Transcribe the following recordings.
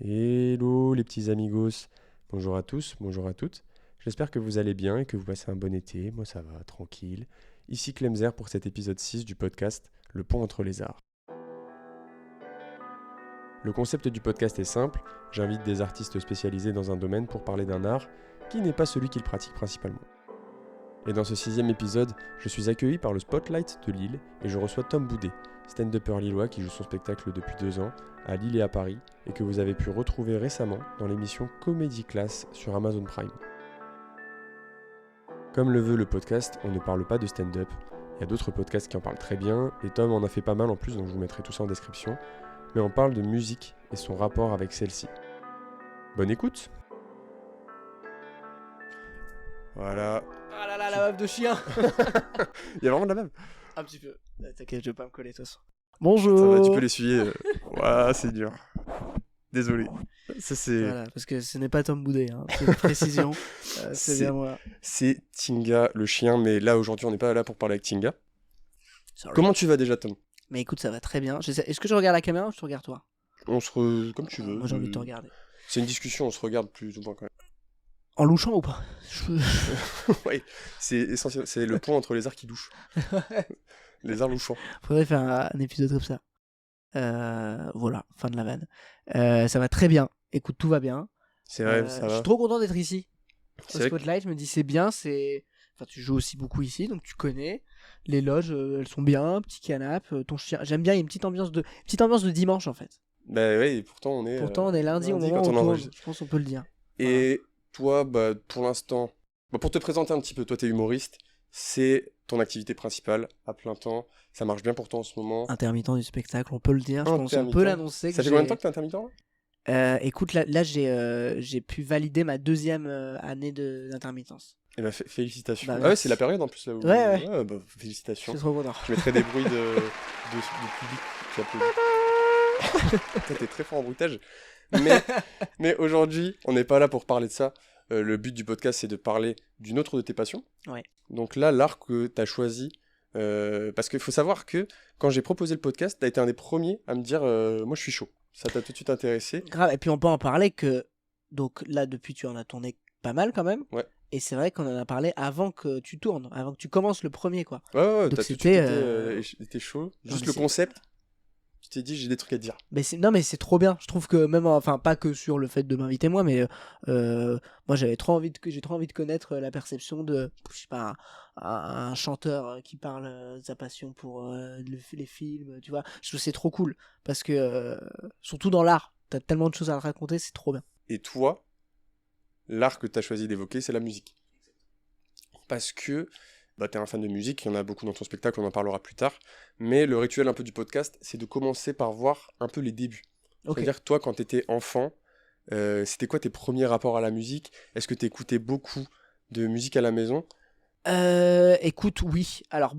Hello les petits amigos, bonjour à tous, bonjour à toutes. J'espère que vous allez bien et que vous passez un bon été, moi ça va, tranquille. Ici Clemzer pour cet épisode 6 du podcast Le pont entre les arts. Le concept du podcast est simple, j'invite des artistes spécialisés dans un domaine pour parler d'un art qui n'est pas celui qu'ils pratiquent principalement. Et dans ce 6e épisode, je suis accueilli par le Spotlight de Lille et je reçois Tom Boudet, stand-upper lillois qui joue son spectacle depuis 2 ans à Lille et à Paris et que vous avez pu retrouver récemment dans l'émission Comedy Class sur Amazon Prime. Comme le veut le podcast, on ne parle pas de stand-up. Il y a d'autres podcasts qui en parlent très bien et Tom en a fait pas mal en plus, donc je vous mettrai tout ça en description. Mais on parle de musique et son rapport avec celle-ci. Bonne écoute. Voilà. Ah là là, la meuf de chien. Il y a vraiment de la même. Un petit peu. T'inquiète, je vais pas me coller de toute façon. Bonjour. Ça va, tu peux l'essuyer. Ouah, c'est dur. Désolé. Ça c'est. Voilà, parce que ce n'est pas Tom Boudet, hein. C'est une précision. C'est bien moi. C'est Tinga le chien, mais là aujourd'hui on n'est pas là pour parler avec Tinga. Sorry. Comment tu vas déjà, Tom? Mais écoute, ça va très bien. Est-ce que je regarde la caméra ou je te regarde toi? Comme tu veux. Moi j'ai envie de te regarder. C'est une discussion, on se regarde plus ou moins quand même. En louchant ou pas? Oui, c'est essentiel. C'est le pont entre les arts qui douchent. Les arts louchants. Faudrait faire un épisode comme ça. Voilà, fin de la vanne. Ça va très bien. Écoute, tout va bien. C'est vrai, ça Je va. suis trop content d'être ici. C'est Au vrai que- Spotlight, je me dis c'est bien, c'est... Enfin, tu joues aussi beaucoup ici, donc tu connais. Les loges, elles sont bien, petit canapé, ton chien. J'aime bien, il y a une petite ambiance de dimanche en fait. Bah ouais, et pourtant on est. Pourtant, on est lundi au moment quand où on on tourne. enregistre. Je pense qu'on peut le dire. Et toi, bah, pour l'instant, pour te présenter un petit peu, toi t'es humoriste, c'est ton activité principale à plein temps. Ça marche bien pour toi en ce moment. Intermittent du spectacle, on peut le dire. Je pense qu'on Intermittent. peut l'annoncer. Ça fait combien de temps que t'es intermittent là? Écoute, là j'ai pu valider ma 2e année d'intermittence. Eh ben, félicitations. Bah, Ah ouais, merci. c'est la période en plus là où. Ouais. Bah, Je félicitations. suis trop content. Je mettrai des bruits de public qui applaudit. Toi, t'es très fort en bruitage. Mais aujourd'hui, on n'est pas là pour parler de ça. Le but du podcast, c'est de parler d'une autre de tes passions. Ouais. Donc là, l'art que t'as choisi, parce qu'il faut savoir que quand j'ai proposé le podcast, t'as été un des premiers à me dire moi je suis chaud. Ça t'a tout de suite intéressé. Grave, et puis on peut en parler que... Donc là, depuis, tu en as tourné pas mal quand même. Ouais. Et c'est vrai qu'on en a parlé avant que tu tournes, avant que tu commences le premier, quoi. Ouais, Donc t'as tout de suite c'était, été chaud. mais Juste le c'est- concept, tu t'es dit j'ai des trucs à te dire. Non, mais c'est trop bien. Je trouve que même, enfin, pas que sur le fait de m'inviter moi, mais moi j'ai trop envie de connaître la perception de, je sais pas, un chanteur qui parle de sa passion pour les films, tu vois. Je trouve que c'est trop cool parce que surtout dans l'art, t'as tellement de choses à raconter, c'est trop bien. Et toi, l'art que t'as choisi d'évoquer, c'est la musique. Parce que bah, t'es un fan de musique, il y en a beaucoup dans ton spectacle, on en parlera plus tard. Mais le rituel un peu du podcast, c'est de commencer par voir un peu les débuts. Ok. C'est-à-dire, toi, quand t'étais enfant, c'était quoi tes premiers rapports à la musique? Est-ce que t'écoutais beaucoup de musique à la maison? Écoute, oui. Alors,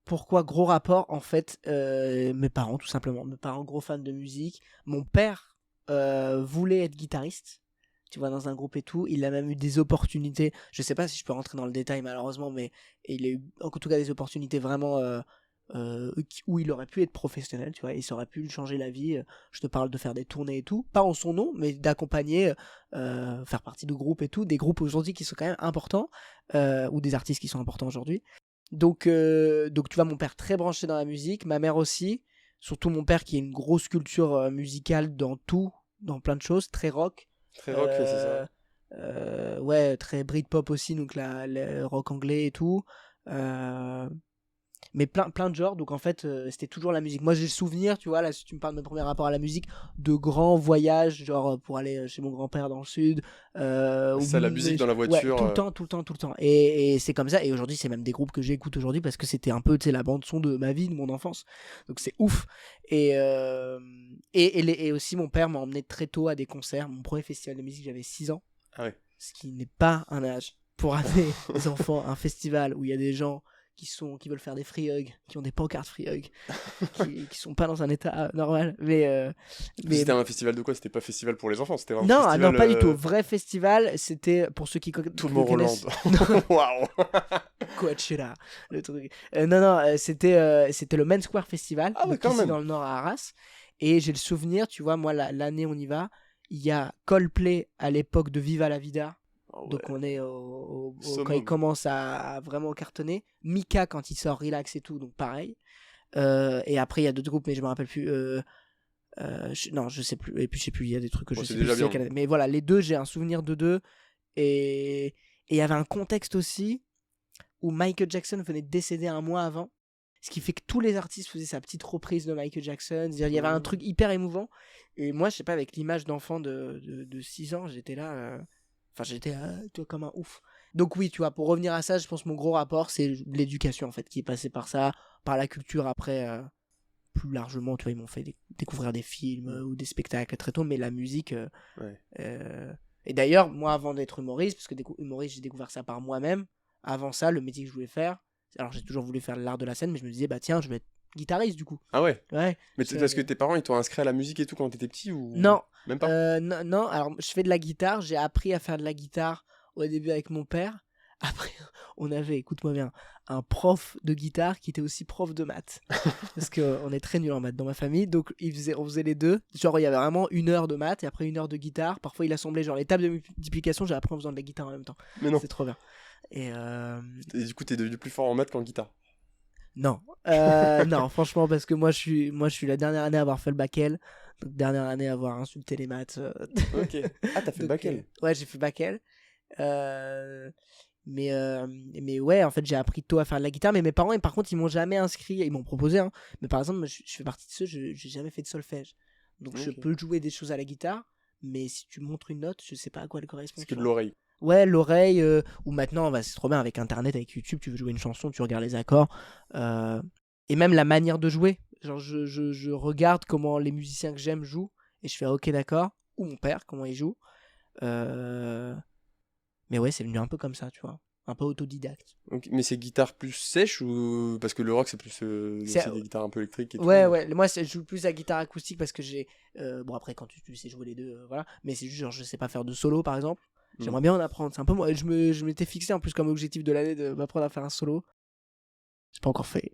pourquoi gros rapport? En fait, mes parents, tout simplement. Mes parents, gros fans de musique. Mon père voulait être guitariste, tu vois, dans un groupe et tout. Il a même eu des opportunités. Je sais pas si je peux rentrer dans le détail, malheureusement, mais il a eu, en tout cas, des opportunités vraiment où il aurait pu être professionnel, tu vois, et ça aurait pu lui changer la vie. Je te parle de faire des tournées et tout, pas en son nom, mais d'accompagner, faire partie de groupes et tout, des groupes aujourd'hui qui sont quand même importants, ou des artistes qui sont importants aujourd'hui. Donc tu vois, mon père très branché dans la musique, ma mère aussi, surtout mon père qui a une grosse culture musicale dans tout, dans plein de choses, très rock. Très rock, c'est ça. Ouais, très Britpop aussi, donc le rock anglais et tout. Mais plein de genres, donc en fait c'était toujours la musique. Moi j'ai le souvenir, tu vois, là si tu me parles de mes premiers rapports à la musique, de grands voyages, genre pour aller chez mon grand-père dans le sud. Ça, la musique dans la voiture. Ouais, tout le temps. Et c'est comme ça, et aujourd'hui c'est même des groupes que j'écoute aujourd'hui parce que c'était un peu, tu sais, la bande-son de ma vie, de mon enfance. Donc c'est ouf. Et aussi mon père m'a emmené très tôt à des concerts. Mon premier festival de musique, j'avais 6 ans. Ah ouais. Ce qui n'est pas un âge pour amener les enfants à un festival où il y a des gens qui veulent faire des free hugs, qui ont des pancartes free hugs, qui sont pas dans un état normal. Mais C'était un festival de quoi? C'était pas festival pour les enfants, c'était un non, festival... non, pas du tout. Vrai festival, c'était pour ceux qui Tomorrowland. Waouh. Coachella, le truc. Non, c'était le Main Square Festival, Ah ouais, donc quand ici même. dans le Nord à Arras. Et j'ai le souvenir, tu vois, moi l'année on y va, Il y a Coldplay à l'époque de Viva la Vida. Ah ouais. Donc on est Summum. quand il commence à vraiment cartonner. Mika quand il sort Relax et tout, donc pareil. Et après il y a d'autres groupes mais je me rappelle plus. Non je sais plus. Et puis je sais plus, il y a des trucs que Bon, je c'est sais plus. déjà c'est bien. quelle- Mais voilà, les deux, j'ai un souvenir de deux. Et il y avait un contexte aussi où Michael Jackson venait de décéder un mois avant. Ce qui fait que tous les artistes faisaient sa petite reprise de Michael Jackson. C'est-à-dire, il y avait un truc hyper émouvant. Et moi, je sais pas, avec l'image d'enfant de 6 ans, j'étais là. Enfin, j'étais tu vois, comme un ouf. Donc, oui, tu vois, pour revenir à ça, je pense que mon gros rapport, c'est l'éducation, en fait, qui est passée par ça, par la culture après. Plus largement, tu vois, ils m'ont fait découvrir des films ou des spectacles très tôt, mais la musique. Ouais. Et d'ailleurs, moi, avant d'être humoriste, parce que humoriste, j'ai découvert ça par moi-même. Avant ça, le métier que je voulais faire, alors j'ai toujours voulu faire l'art de la scène, mais je me disais, bah tiens, je vais être guitariste du coup. Ah ouais. Ouais. Mais parce que tes parents, ils t'ont inscrit à la musique et tout quand t'étais petit ou Non. Même pas. Non, non, alors je fais de la guitare, j'ai appris à faire de la guitare au début avec mon père. Après, on avait, écoute-moi bien, un prof de guitare qui était aussi prof de maths. Parce qu'on est très nuls en maths dans ma famille, donc on faisait les deux. Genre, il y avait vraiment 1 heure de maths et après 1 heure de guitare. Parfois, il assemblait genre les tables de multiplication, j'ai appris en faisant de la guitare en même temps. Mais non. C'est trop bien. Et Et du coup, t'es devenu plus fort en maths qu'en guitare. non. Non, franchement, parce que moi, je suis la dernière année à avoir fait le bac L. Donc, dernière année à avoir insulté les maths. Ok. Ah, t'as fait le Donc, bac L. ouais, j'ai fait bac L. Mais ouais, en fait, j'ai appris tôt à faire de la guitare. Mais mes parents, par contre, ils m'ont jamais inscrit. Ils m'ont proposé, hein. Mais par exemple, je fais partie de ceux, j'ai jamais fait de solfège. Donc, je Ok. peux jouer des choses à la guitare. Mais si tu montres une note, je sais pas à quoi elle correspond. C'est tu que de vois. l'oreille. Ouais, l'oreille. Ou maintenant, c'est trop bien avec Internet, avec YouTube. Tu veux jouer une chanson, tu regardes les accords. Et même la manière de jouer. Genre, je regarde comment les musiciens que j'aime jouent. Et je fais, ok, d'accord. Ou mon père, comment il joue. Mais ouais, c'est venu un peu comme ça, tu vois. Un peu autodidacte. Ok. Mais c'est guitare plus sèche ou parce que le rock c'est plus c'est des guitares un peu électriques et Ouais, tout. ouais. Moi, je joue plus la guitare acoustique parce que j'ai. Bon, après, quand tu sais jouer les deux, voilà. Mais c'est juste, genre, je sais pas faire de solo, par exemple. J'aimerais bien en apprendre. C'est un peu moi. Je m'étais fixé en plus comme objectif de l'année de m'apprendre à faire un solo. J'ai pas encore fait.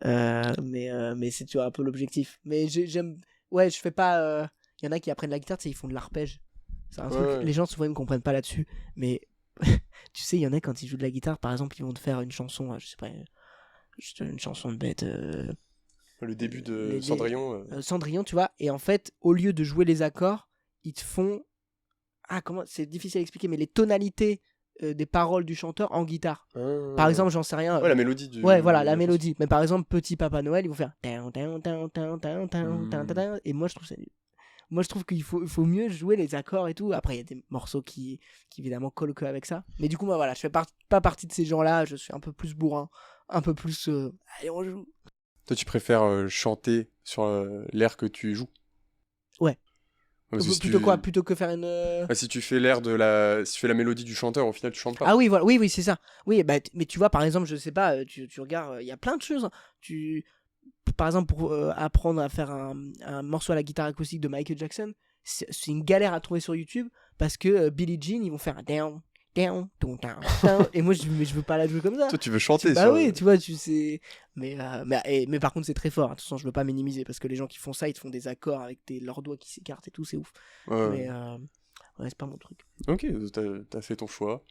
Mais c'est, tu vois, un peu l'objectif. Mais j'aime. Ouais, je fais pas. Il y en a qui apprennent la guitare, tu sais, ils font de l'arpège. C'est un truc. Ouais. Les gens, souvent, ils me comprennent pas là-dessus. Mais tu sais, il y en a quand ils jouent de la guitare, par exemple, ils vont te faire une chanson, je sais pas, juste une chanson de bête. Le début de les- Cendrillon. Cendrillon, tu vois. Et en fait, au lieu de jouer les accords, ils te font. Ah, comment. C'est difficile à expliquer, mais les tonalités des paroles du chanteur en guitare. Par exemple, j'en sais rien. Ouais, la mélodie du. Ouais, voilà, la chanson. mélodie. Mais par exemple, Petit Papa Noël, ils vont faire. Et moi, je trouve ça nul. Moi, je trouve qu'il faut mieux jouer les accords et tout. Après, il y a des morceaux qui évidemment collent que avec ça. Mais du coup, moi, voilà, je fais pas partie de ces gens-là. Je suis un peu plus bourrin, un peu plus. Allez, on joue. Toi, tu préfères chanter sur l'air que tu joues. Ouais. Parce que si Plutôt tu... quoi? Plutôt que faire une. Ouais, si tu fais l'air de la, si tu fais la mélodie du chanteur, au final, tu chantes pas. Ah oui, voilà, oui, c'est ça. Oui, bah, mais tu vois, par exemple, je sais pas, tu regardes, il y a plein de choses, hein. Par exemple, pour apprendre à faire un morceau à la guitare acoustique de Michael Jackson, c'est une galère à trouver sur YouTube parce que Billie Jean, ils vont faire un down, down, down, down, down. Et moi, je veux pas la jouer comme ça. Toi, tu veux chanter. Bah sur... oui, tu vois, tu sais. Mais par contre, c'est très fort. Attention, je veux pas minimiser parce que les gens qui font ça, ils te font des accords avec leurs doigts qui s'écartent et tout, c'est ouf. Ouais. Mais ouais, c'est pas mon truc. Ok, t'as fait ton choix.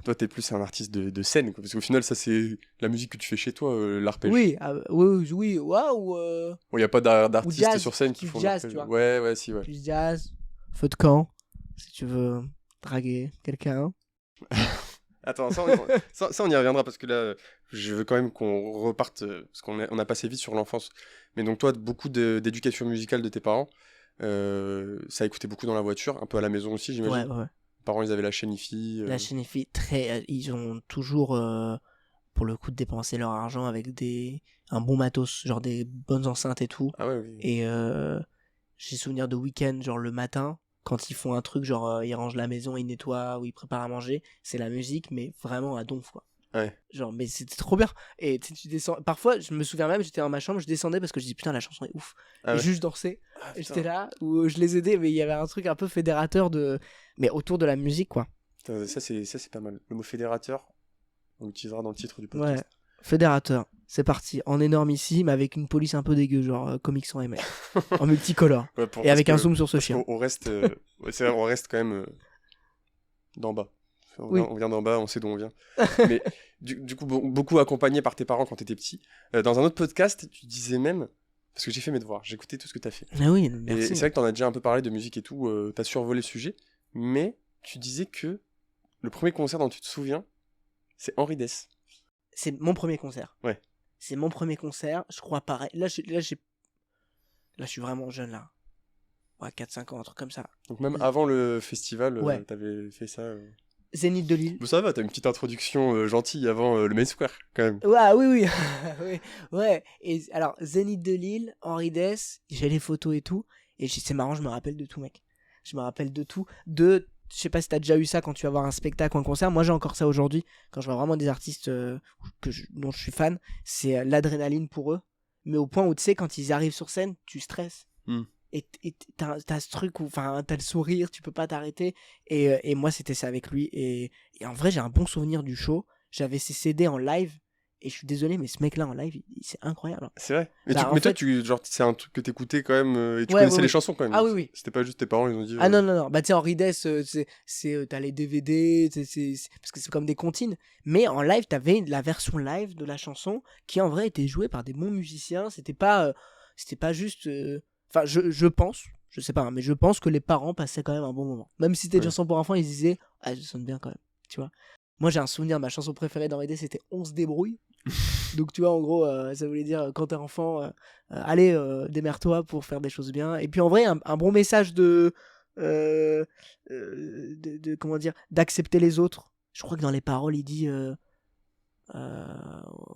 Toi, t'es plus un artiste de scène, quoi, parce qu'au final, ça, c'est la musique que tu fais chez toi, l'arpège. Oui, oui, waouh. Bon, y a pas d'artistes jazz, sur scène qui plus font jazz, l'arpège. tu vois. Ouais, si, ouais. Plus jazz, feu de camp, si tu veux draguer quelqu'un. Attends, ça, on y reviendra parce que là, je veux quand même qu'on reparte, parce on a passé vite sur l'enfance. Mais donc, toi, beaucoup d'éducation musicale de tes parents, ça écoutait beaucoup dans la voiture, un peu à la maison aussi, j'imagine. Ouais. Les parents, ils avaient la chaîne IFI. La chaîne IFI, ils ont toujours, pour le coup, dépensé leur argent avec un bon matos, genre des bonnes enceintes et tout. Ah ouais, oui. Et j'ai souvenir de week-end, genre le matin, quand ils font un truc, genre ils rangent la maison, ils nettoient ou ils préparent à manger, c'est la musique, mais vraiment à donf, quoi. Ouais. Genre, mais c'était trop bien. Et tu descends. Parfois, je me souviens même, j'étais dans ma chambre, je descendais parce que je dis putain, la chanson est ouf. Ah Et ouais. juste danser. Ah, Et putain. j'étais là où je les aidais, mais il y avait un truc un peu fédérateur mais autour de la musique, quoi. Putain, ça, c'est pas mal. Le mot fédérateur, on l'utilisera dans le titre du podcast. Ouais. Fédérateur, c'est parti, en énormissime, avec une police un peu dégueu, genre Comics sans ML, en multicolore, Ouais, et parce avec un que- zoom sur ce parce chien. qu'on reste, ouais, c'est vrai, on reste quand même d'en bas. Oui. On vient d'en bas, on sait d'où on vient. Mais du coup, beaucoup accompagné par tes parents quand t'étais petit. Dans un autre podcast, tu disais même, parce que j'ai fait mes devoirs, j'ai écouté tout ce que t'as fait. Ah oui, Et merci. c'est vrai que t'en as déjà un peu parlé de musique et tout, t'as survolé le sujet, mais tu disais que le premier concert dont tu te souviens, c'est Henri Dess. C'est mon premier concert. Ouais. C'est mon premier concert, je crois pareil. Là, je suis vraiment jeune, là. Ouais, 4-5 ans, un truc comme ça. Donc même avant le festival, Ouais. t'avais fait ça. Zénith de Lille. Bon, ça va, t'as une petite introduction gentille avant le Main Square, quand même. Ouais, oui. Oui. Ouais. Et alors, Zénith de Lille, Henri Dess, j'ai les photos et tout. Et c'est marrant, je me rappelle de tout, mec. Je me rappelle de tout. Je sais pas si t'as déjà eu ça quand tu vas voir un spectacle ou un concert. Moi, j'ai encore ça aujourd'hui. Quand je vois vraiment des artistes dont je suis fan, c'est l'adrénaline pour eux. Mais au point où, tu sais, quand ils arrivent sur scène, tu stresses. Hmm. Et t'as ce truc où, enfin, t'as le sourire, tu peux pas t'arrêter. Et moi, c'était ça avec lui. Et en vrai, j'ai un bon souvenir du show. J'avais ses CD en live. Et je suis désolé, mais ce mec-là en live, c'est incroyable. C'est vrai. Mais, Bah, mais toi, fait- genre, c'est un truc que t'écoutais quand même, et tu Ouais, connaissais ouais, les oui. chansons quand même. Ah oui, oui. C'était pas juste tes parents, ils ont dit. Ah non. Bah, tu sais, Henri Dess, t'as les DVD, parce que c'est comme des comptines. Mais en live, t'avais la version live de la chanson qui, en vrai, était jouée par des bons musiciens. C'était pas juste. Enfin, je pense, je sais pas, hein, mais je pense que les parents passaient quand même un bon moment. Même si c'était une Ouais. chanson pour enfants, ils se disaient, ah, ça sonne bien quand même, tu vois. Moi, j'ai un souvenir, ma chanson préférée d'Henri Dess, c'était On se débrouille. Donc, tu vois, en gros, ça voulait dire, quand t'es enfant, allez, démerde-toi pour faire des choses bien. Et puis, en vrai, un bon message comment dire, d'accepter les autres. Je crois que dans les paroles, il dit,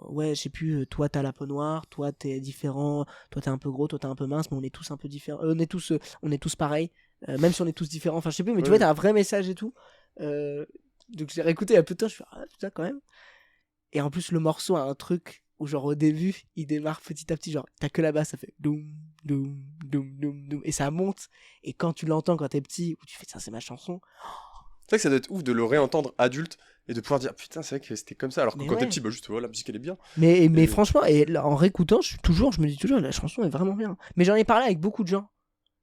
ouais, je sais plus, toi t'as la peau noire, toi t'es différent, toi t'es un peu gros, toi t'es un peu mince, mais on est tous un peu différents. On est tous pareils, même si on est tous différents. Enfin, je sais plus, mais tu Ouais. vois, t'as un vrai message et tout. Donc j'ai réécouté il y a peu de temps, je fais, ah putain, quand même. Et en plus, le morceau a un truc où, genre, au début, il démarre petit à petit, genre, t'as que la basse, ça fait doum, doum, doum, doum, doum, et ça monte. Et quand tu l'entends quand t'es petit, où tu fais, ça, c'est ma chanson. C'est vrai que ça doit être ouf de le réentendre adulte et de pouvoir dire putain, c'est vrai que c'était comme ça. Alors que Mais quand t'es ouais. petit, bah juste, la musique elle est bien. Mais Et- franchement, et là, en réécoutant, je me dis toujours, la chanson est vraiment bien. Mais j'en ai parlé avec beaucoup de gens.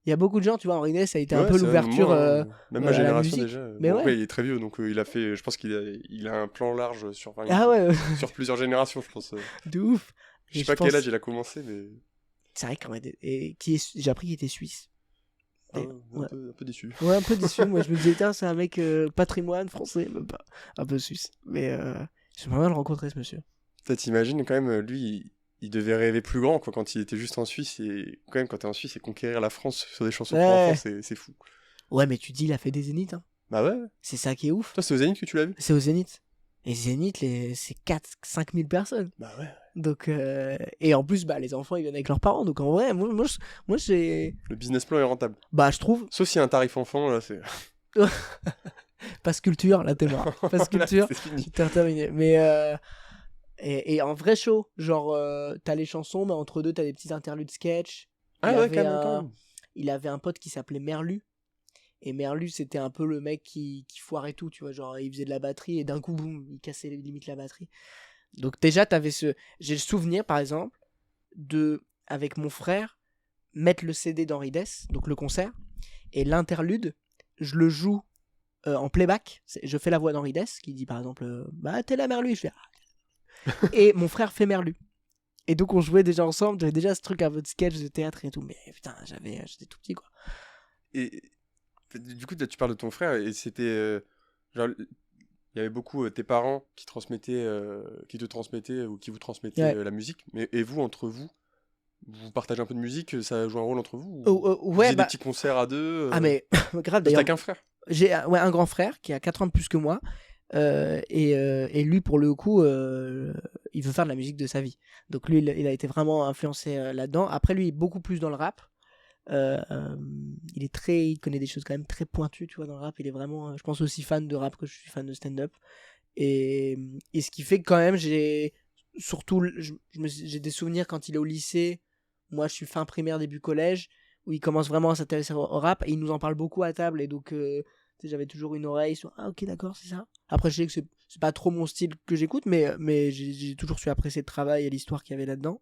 Il y a beaucoup de gens, tu vois, Henri Dess, ça a été un peu c'est vrai, l'ouverture moi, même ma à la génération musique. déjà. Mais Bon, ouais. après, il est très vieux, donc il a fait. Je pense il a un plan large sur, enfin, Ah ouais, sur plusieurs générations, je pense. de ouf. Je Et sais pas pense- quel âge il a commencé, mais. C'est vrai qu'Henri Dess, j'ai appris qu'il était suisse. Ah, Et- ouais. un peu déçu. Ouais, un peu déçu. Moi, je me disais, tiens, c'est un mec patrimoine français, même pas. Un peu suisse. Mais j'aimerais bien le rencontrer, ce monsieur. Ça t'imagines quand même, lui, il devait rêver plus grand quoi, quand il était juste en Suisse. Et quand même, quand t'es en Suisse et conquérir la France sur des chansons pour Ouais. enfants, c'est fou. Ouais, mais tu dis, il a fait des zéniths. Hein. Bah ouais. C'est ça qui est ouf. Toi, c'est au Zénith que tu l'as vu? C'est au Zénith. Et Zénith, c'est 4-5 000 personnes. Bah ouais. Donc, et en plus, bah, les enfants, ils viennent avec leurs parents. Donc, en vrai, moi j'ai. Le business plan est rentable. Bah, je trouve. Sauf s'il y a un tarif enfant, là, c'est. Passe culture, là, t'es mort. Passe Là, culture, c'est fini. t'es terminé. Mais. Et en vrai show, genre, t'as les chansons, mais entre deux, t'as des petits interludes sketch. Ah Il ouais, avait quand même. Il avait un pote qui s'appelait Merlu. Et Merlu, c'était un peu le mec qui foirait tout, tu vois. Genre, il faisait de la batterie et d'un coup, boum, il cassait limite la batterie. Donc, déjà, j'ai le souvenir, par exemple, avec mon frère, mettre le CD d'Henri Dess, donc le concert, et l'interlude, je le joue en playback. Je fais la voix d'Henri Dess, qui dit par exemple, bah, t'es là, Merlu. Je fais, et mon frère fait Merlu. Et donc, on jouait déjà ensemble. J'avais déjà ce truc un peu de sketch de théâtre et tout. Mais putain, j'étais tout petit, quoi. Et du coup, tu parles de ton frère, et c'était. Genre, il y avait beaucoup tes parents qui transmettaient, qui te transmettaient ou qui vous transmettaient Ouais. la musique. Et vous, entre vous, vous partagez un peu de musique, ça joue un rôle entre vous? Vous Ouais, faisiez bah. des petits concerts à deux? Ah, mais grave, T'as d'ailleurs. qu'un frère? J'ai un grand frère qui a 4 ans de plus que moi. Et lui, pour le coup, il veut faire de la musique de sa vie. Donc lui, il a été vraiment influencé là-dedans. Après, lui, il est beaucoup plus dans le rap. Il connaît des choses quand même très pointues, tu vois, dans le rap. Il est vraiment, je pense, aussi fan de rap que je suis fan de stand-up. Et ce qui fait que quand même, j'ai des souvenirs quand il est au lycée. Moi, je suis fin primaire, début collège, où il commence vraiment à s'intéresser au rap. Et il nous en parle beaucoup à table. Et donc, Tu sais, j'avais toujours une oreille sur ah ok d'accord c'est ça. Après je sais que c'est pas trop mon style que j'écoute, mais j'ai toujours su apprécier le travail et l'histoire qu'il y avait là-dedans.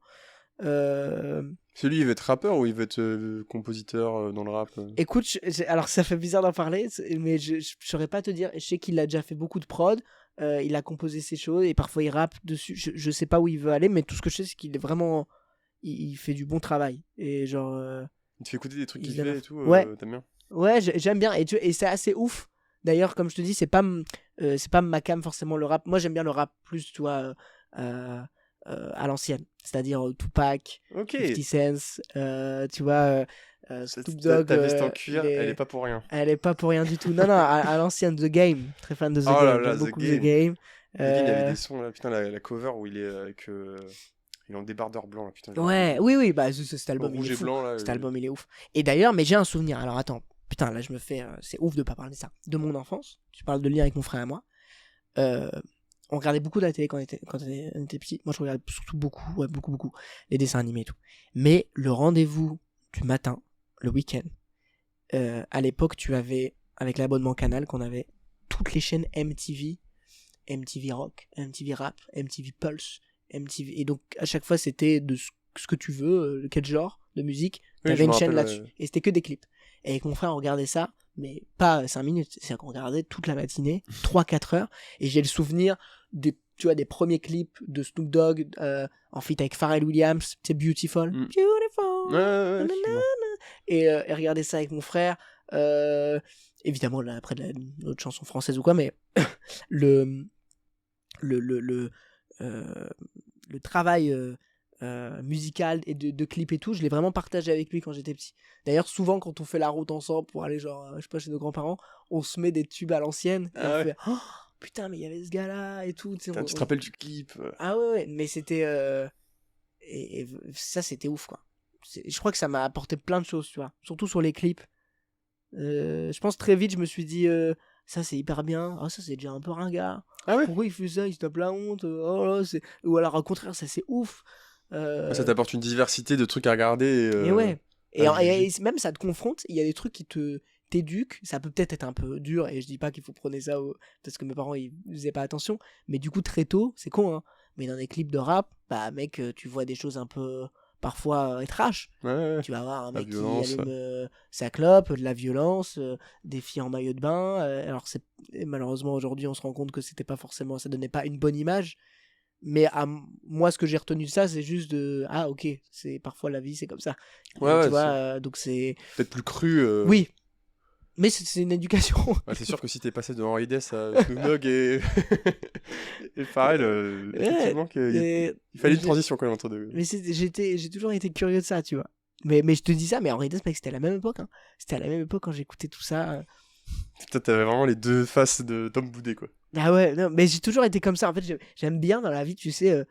Celui, il veut être rappeur ou il veut être compositeur dans le rap Écoute, alors ça fait bizarre d'en parler, mais je saurais pas te dire. Je sais qu'il a déjà fait beaucoup de prod, il a composé ses choses et parfois il rappe dessus. Je sais pas où il veut aller, mais tout ce que je sais, c'est qu'il est vraiment. Il fait du bon travail. Et genre. Il te fait écouter des trucs il qu'il se donne à fait et fond. tout, Ouais, t'aimes bien? ouais, j'aime bien. Et c'est assez ouf. D'ailleurs, comme je te dis, c'est pas ma cam forcément le rap. Moi, j'aime bien le rap plus, tu vois, à l'ancienne. C'est-à-dire Tupac, Ok. 50 Cent, tu vois, Snoop Dogg. Ta veste en cuir, elle est pas pour rien. Elle est pas pour rien du tout. Non, non, à l'ancienne, The Game. Très fan de The Oh là Game. là, J'aime The beaucoup The Game. Game. The Game, il y avait des sons là, putain, la cover où il est avec. Il est en débardeur blanc là, putain. Ouais, oui, bah cet album, il rouge est et fou. blanc là. Cet album, il est ouf. Et d'ailleurs, mais j'ai un souvenir. Alors attends, putain, là, je me fais. C'est ouf de pas parler de ça. De mon enfance. Tu parles de lien avec mon frère et moi. On regardait beaucoup de la télé quand on était petit. Moi, je regardais surtout beaucoup, ouais, beaucoup, les dessins animés et tout. Mais le rendez-vous du matin, le week-end, à l'époque, tu avais, avec l'abonnement Canal, qu'on avait toutes les chaînes MTV, MTV Rock, MTV Rap, MTV Pulse, MTV. Et donc, à chaque fois, c'était de ce que tu veux, quel genre de musique. Oui, T'avais je me une chaîne rappelle, là-dessus. Et c'était que des clips. Et avec mon frère, on regardait ça, mais pas 5 minutes. C'est-à-dire qu'on regardait toute la matinée, 3-4 heures. Et j'ai le souvenir tu vois, des premiers clips de Snoop Dogg en feat avec Pharrell Williams. C'est Beautiful. Beautiful. Ouais, Et regarder ça avec mon frère. Évidemment, là, après notre chanson française ou quoi, mais le travail musical et de clip et tout, je l'ai vraiment partagé avec lui quand j'étais petit. D'ailleurs, souvent, quand on fait la route ensemble pour aller, genre, je sais pas, chez nos grands-parents, on se met des tubes à l'ancienne et on fait oh, putain, mais il y avait ce gars-là et tout. Putain, tu te rappelles du clip Ah ouais, mais c'était. Et ça, c'était ouf, quoi. Je crois que ça m'a apporté plein de choses, tu vois. Surtout sur les clips. Je pense très vite, je me suis dit, ça c'est hyper bien. Ah, ça c'est déjà un peu ringard. Ah ouais. Pourquoi il fait ça? Il se tape la honte. Oh là, ou alors au contraire, ça c'est ouf. Ça t'apporte une diversité de trucs à regarder. Et ouais. Et juger. même ça te confronte. Il y a des trucs qui t'éduquent. Ça peut peut-être être un peu dur. Et je dis pas qu'il faut prendre ça parce que mes parents ils faisaient pas attention. Mais du coup, très tôt, c'est con, hein. Mais dans des clips de rap, bah mec, tu vois des choses un peu parfois trash. Ouais. Tu vas avoir un mec qui violence. allume sa clope, de la violence, des filles en maillot de bain. Alors malheureusement aujourd'hui on se rend compte que c'était pas forcément, ça donnait pas une bonne image. Mais moi ce que j'ai retenu de ça, c'est juste de ah ok, c'est parfois la vie, c'est comme ça. Ouais, tu vois, donc c'est peut-être plus cru. Oui. Mais c'est une éducation. Ouais, c'est sûr que si t'es passé de Henri Dess à Snoop Dogg et Pharrell, effectivement qu'il fallait une transition quand même entre deux. Mais j'ai toujours été curieux de ça, tu vois. Mais je te dis ça, mais Henri Dess, mec, c'était à la même époque. Hein. C'était à la même époque quand j'écoutais tout ça. Putain, t'avais vraiment les deux faces de Tom Boudet, quoi. Ah ouais, non, mais j'ai toujours été comme ça. En fait, j'aime bien dans la vie, tu sais,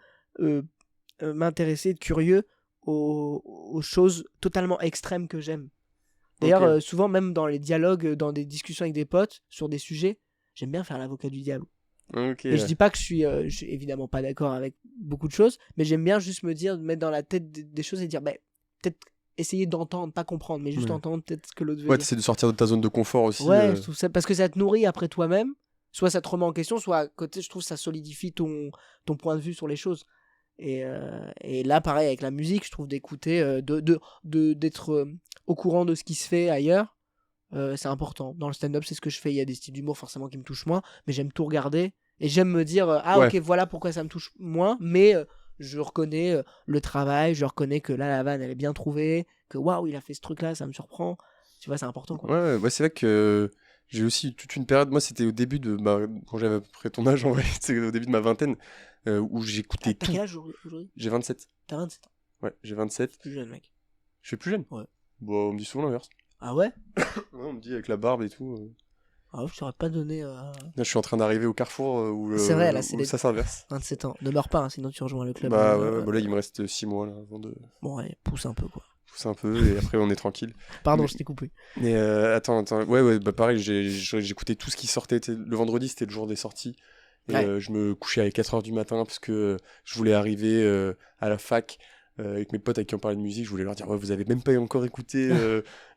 m'intéresser, être curieux aux choses totalement extrêmes que j'aime. D'ailleurs, souvent, même dans les dialogues, dans des discussions avec des potes sur des sujets, j'aime bien faire l'avocat du diable. Et je dis pas que je suis évidemment pas d'accord avec beaucoup de choses, mais j'aime bien juste me mettre dans la tête des choses et dire, bah, peut-être essayer d'entendre, pas comprendre, mais juste entendre peut-être ce que l'autre veut dire. Ouais, t'essaies de sortir de ta zone de confort aussi. Ouais, je trouve ça, parce que ça te nourrit après toi-même, soit ça te remet en question, soit à côté, je trouve ça solidifie ton point de vue sur les choses. Et là, pareil, avec la musique, je trouve d'écouter, d'être au courant de ce qui se fait ailleurs, c'est important. Dans le stand-up, c'est ce que je fais. Il y a des styles d'humour forcément qui me touchent moins, mais j'aime tout regarder. Et j'aime me dire, ok, voilà pourquoi ça me touche moins, mais je reconnais le travail, je reconnais que là, la vanne, elle est bien trouvée, que waouh, il a fait ce truc-là, ça me surprend. Tu vois, c'est important, quoi. Ouais, c'est vrai que j'ai aussi toute une période, moi, c'était au début de quand j'avais à peu près ton âge, en vrai, c'était au début de ma vingtaine, où j'écoutais tout. T'as quel âge aujourd'hui? J'ai 27. T'as 27 ans? Ouais, j'ai 27. Plus jeune, mec. Je suis plus jeune? Ouais. Bon, on me dit souvent l'inverse. Ah ouais? Ouais, on me dit avec la barbe et tout. Ah ouais, je t'aurais pas donné. Là, je suis en train d'arriver au carrefour où, c'est vrai, là, c'est ça s'inverse. 27 ans. Ne meurs pas, hein, sinon tu rejoins le club. Bah ouais, bon, là, il me reste 6 mois là, avant de. Bon, ouais, pousse un peu, quoi. Pousse un peu et après, on est tranquille. Pardon, je t'ai coupé. Mais attends. Ouais, bah pareil, j'écoutais tout ce qui sortait. Le vendredi, c'était le jour des sorties. Et je me couchais à 4h du matin parce que je voulais arriver à la fac. Avec mes potes avec qui on parlait de musique, je voulais leur dire ouais, vous avez même pas encore écouté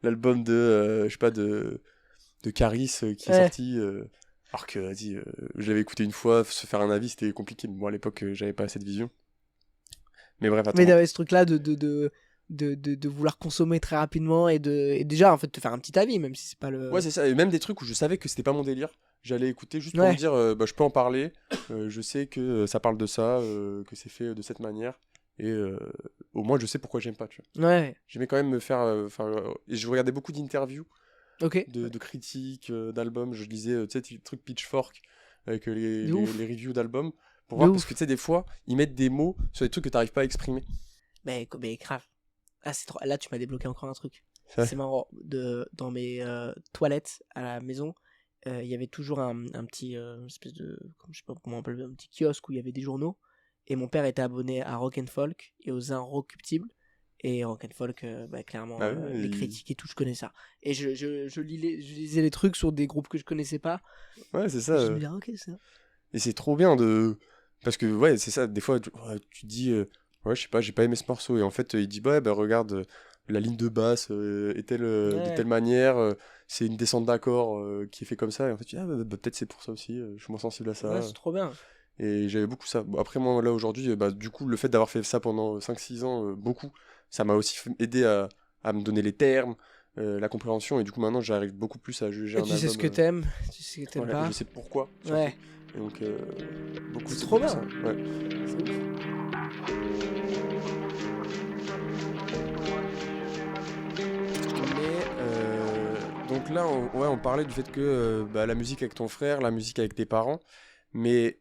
l'album de je sais pas de de Caris qui est sorti. Alors que, vas-y, je l'avais écouté une fois, se faire un avis, c'était compliqué. Moi, à l'époque, j'avais pas assez de vision. Mais bref, attends. Mais t'avais ce truc-là de vouloir consommer très rapidement et déjà, en fait, te faire un petit avis, même si c'est pas le... Ouais, c'est ça. Et même des trucs où je savais que c'était pas mon délire. J'allais écouter juste pour me dire, je peux en parler. Je sais que ça parle de ça, que c'est fait de cette manière. Et au moins, je sais pourquoi j'aime pas, tu vois. Ouais. J'aimais quand même me faire... et je regardais beaucoup d'interviews, Ok. de critiques, d'albums. Je lisais, tu sais, des trucs Pitchfork, avec les reviews d'albums. Pour voir, parce que, tu sais, des fois, ils mettent des mots sur des trucs que t'arrives pas à exprimer. Mais grave. Ah, c'est trop... Là, tu m'as débloqué encore un truc. Ouais. C'est marrant. Dans mes toilettes à la maison, il y avait toujours un petit espèce de... Je sais pas comment on appelle, un petit kiosque où il y avait des journaux. Et mon père était abonné à Rock and Folk et aux Inrecuptibles. Et Rock and Folk, clairement, les critiques et tout, je connais ça. Et je lisais les trucs sur des groupes que je connaissais pas. Ouais, c'est ça. Je me disais, ok, c'est ça. Et c'est trop bien de... Parce que, ouais, c'est ça, des fois, tu te dis... ouais, je sais pas, j'ai pas aimé ce morceau. Et en fait, il dit, bah regarde, la ligne de basse est telle, de telle manière, c'est une descente d'accord qui est fait comme ça. Et en fait, tu dis, peut-être c'est pour ça aussi, je suis moins sensible à ça. Ouais, c'est trop bien. Et j'avais beaucoup ça. Bon, après, moi, là, aujourd'hui, du coup, le fait d'avoir fait ça pendant 5-6 ans, beaucoup, ça m'a aussi aidé à me donner les termes, la compréhension. Et du coup, maintenant, j'arrive beaucoup plus à juger un album. Tu sais ce que t'aimes, tu sais ce que t'aimes pas. Je sais pourquoi. Surtout. Ouais. Et donc, beaucoup. C'est trop bien. Ça. Ouais. C'est ouf. Donc là, on parlait du fait que la musique avec ton frère, la musique avec tes parents, mais